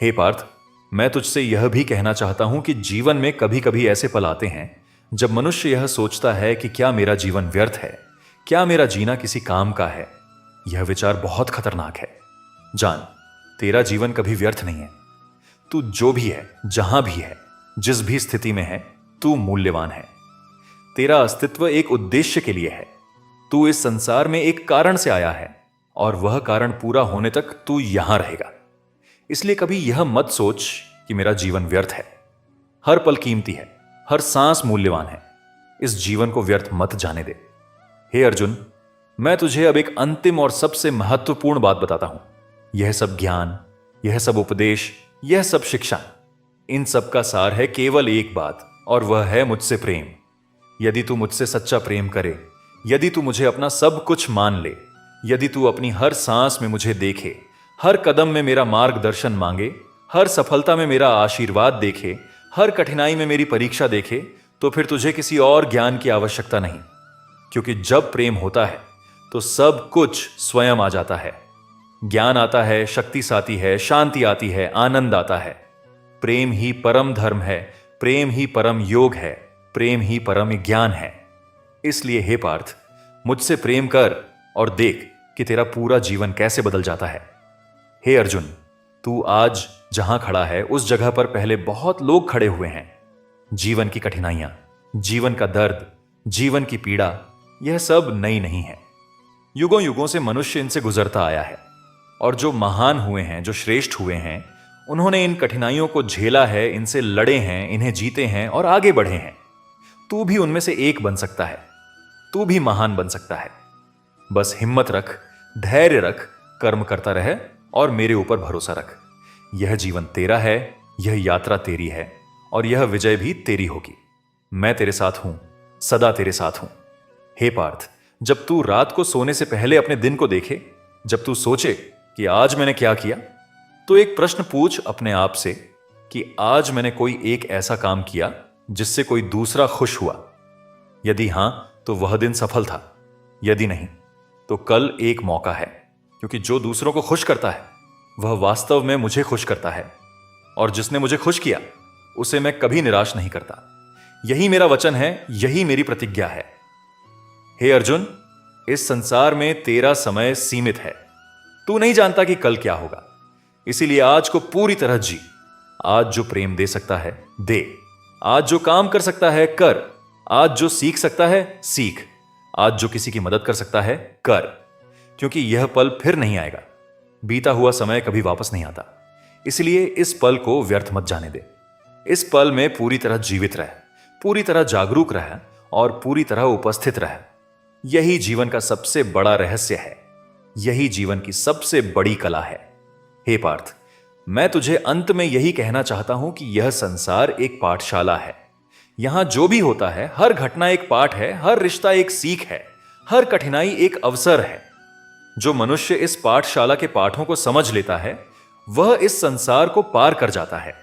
हे पार्थ, मैं तुझसे यह भी कहना चाहता हूं कि जीवन में कभी कभी ऐसे पल आते हैं जब मनुष्य यह सोचता है कि क्या मेरा जीवन व्यर्थ है, क्या मेरा जीना किसी काम का है। यह विचार बहुत खतरनाक है। जान, तेरा जीवन कभी व्यर्थ नहीं है। तू जो भी है, जहां भी है, जिस भी स्थिति में है, तू मूल्यवान है। तेरा अस्तित्व एक उद्देश्य के लिए है। तू इस संसार में एक कारण से आया है, और वह कारण पूरा होने तक तू यहां रहेगा। इसलिए कभी यह मत सोच कि मेरा जीवन व्यर्थ है। हर पल कीमती है, हर सांस मूल्यवान है। इस जीवन को व्यर्थ मत जाने दे। हे अर्जुन, मैं तुझे अब एक अंतिम और सबसे महत्वपूर्ण बात बताता हूं। यह सब ज्ञान, यह सब उपदेश, यह सब शिक्षा, इन सब का सार है केवल एक बात, और वह है मुझसे प्रेम। यदि तू मुझसे सच्चा प्रेम करे, यदि तू मुझे अपना सब कुछ मान ले, यदि तू अपनी हर सांस में मुझे देखे, हर कदम में मेरा मार्गदर्शन मांगे, हर सफलता में मेरा आशीर्वाद देखे, हर कठिनाई में मेरी परीक्षा देखे, तो फिर तुझे किसी और ज्ञान की आवश्यकता नहीं, क्योंकि जब प्रेम होता है तो सब कुछ स्वयं आ जाता है। ज्ञान आता है, शक्ति आती है, शांति आती है, आनंद आता है। प्रेम ही परम धर्म है, प्रेम ही परम योग है, प्रेम ही परम ज्ञान है। इसलिए हे पार्थ, मुझसे प्रेम कर और देख कि तेरा पूरा जीवन कैसे बदल जाता है। हे अर्जुन, तू आज जहां खड़ा है उस जगह पर पहले बहुत लोग खड़े हुए हैं। जीवन की कठिनाइयां, जीवन का दर्द, जीवन की पीड़ा, यह सब नई नहीं है। युगों युगों से मनुष्य इनसे गुजरता आया है, और जो महान हुए हैं, जो श्रेष्ठ हुए हैं, उन्होंने इन कठिनाइयों को झेला है, इनसे लड़े हैं, इन्हें जीते हैं और आगे बढ़े हैं। तू भी उनमें से एक बन सकता है, तू भी महान बन सकता है। बस हिम्मत रख, धैर्य रख, कर्म करता रह और मेरे ऊपर भरोसा रख। यह जीवन तेरा है, यह यात्रा तेरी है, और यह विजय भी तेरी होगी। मैं तेरे साथ हूं, सदा तेरे साथ हूं। हे पार्थ, जब तू रात को सोने से पहले अपने दिन को देखे, जब तू सोचे कि आज मैंने क्या किया, तो एक प्रश्न पूछ अपने आप से कि आज मैंने कोई एक ऐसा काम किया जिससे कोई दूसरा खुश हुआ। यदि हां तो वह दिन सफल था, यदि नहीं तो कल एक मौका है, क्योंकि जो दूसरों को खुश करता है वह वास्तव में मुझे खुश करता है, और जिसने मुझे खुश किया उसे मैं कभी निराश नहीं करता। यही मेरा वचन है, यही मेरी प्रतिज्ञा है। हे अर्जुन, इस संसार में तेरा समय सीमित है। तू नहीं जानता कि कल क्या होगा, इसीलिए आज को पूरी तरह जी। आज जो प्रेम दे सकता है दे, आज जो काम कर सकता है कर, आज जो सीख सकता है सीख, आज जो किसी की मदद कर सकता है कर, क्योंकि यह पल फिर नहीं आएगा। बीता हुआ समय कभी वापस नहीं आता, इसलिए इस पल को व्यर्थ मत जाने दे। इस पल में पूरी तरह जीवित रह, पूरी तरह जागरूक रह और पूरी तरह उपस्थित रह। यही जीवन का सबसे बड़ा रहस्य है, यही जीवन की सबसे बड़ी कला है। हे पार्थ, मैं तुझे अंत में यही कहना चाहता हूं कि यह संसार एक पाठशाला है। यहां जो भी होता है, हर घटना एक पाठ है, हर रिश्ता एक सीख है, हर कठिनाई एक अवसर है। जो मनुष्य इस पाठशाला के पाठों को समझ लेता है वह इस संसार को पार कर जाता है,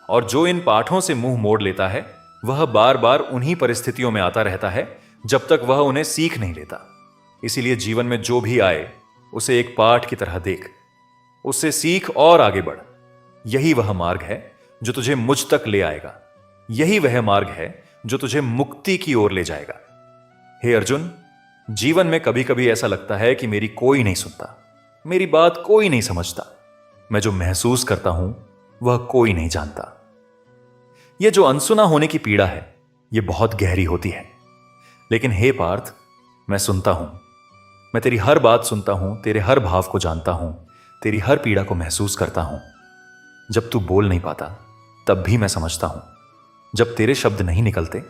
और जो इन पाठों से मुंह मोड़ लेता है वह बार बार उन्हीं परिस्थितियों में आता रहता है जब तक वह उन्हें सीख नहीं लेता। इसीलिए जीवन में जो भी आए उसे एक पाठ की तरह देख, उससे सीख और आगे बढ़। यही वह मार्ग है जो तुझे मुझ तक ले आएगा, यही वह मार्ग है जो तुझे मुक्ति की ओर ले जाएगा। हे अर्जुन, जीवन में कभी कभी ऐसा लगता है कि मेरी कोई नहीं सुनता, मेरी बात कोई नहीं समझता, मैं जो महसूस करता हूं वह कोई नहीं जानता। यह जो अनसुना होने की पीड़ा है यह बहुत गहरी होती है। लेकिन हे पार्थ, मैं सुनता हूं, मैं तेरी हर बात सुनता हूं, तेरे हर भाव को जानता हूं, तेरी हर पीड़ा को महसूस करता हूं। जब तू बोल नहीं पाता तब भी मैं समझता हूं, जब तेरे शब्द नहीं निकलते,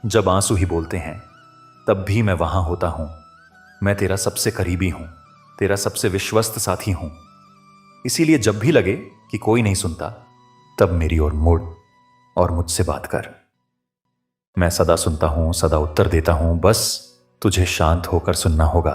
जब आंसू ही बोलते हैं, तब भी मैं वहां होता हूं। मैं तेरा सबसे करीबी हूं, तेरा सबसे विश्वस्त साथी हूं। इसीलिए जब भी लगे कि कोई नहीं सुनता, तब मेरी ओर मुड़ और मुझसे बात कर। मैं सदा सुनता हूं, सदा उत्तर देता हूं, बस तुझे शांत होकर सुनना होगा।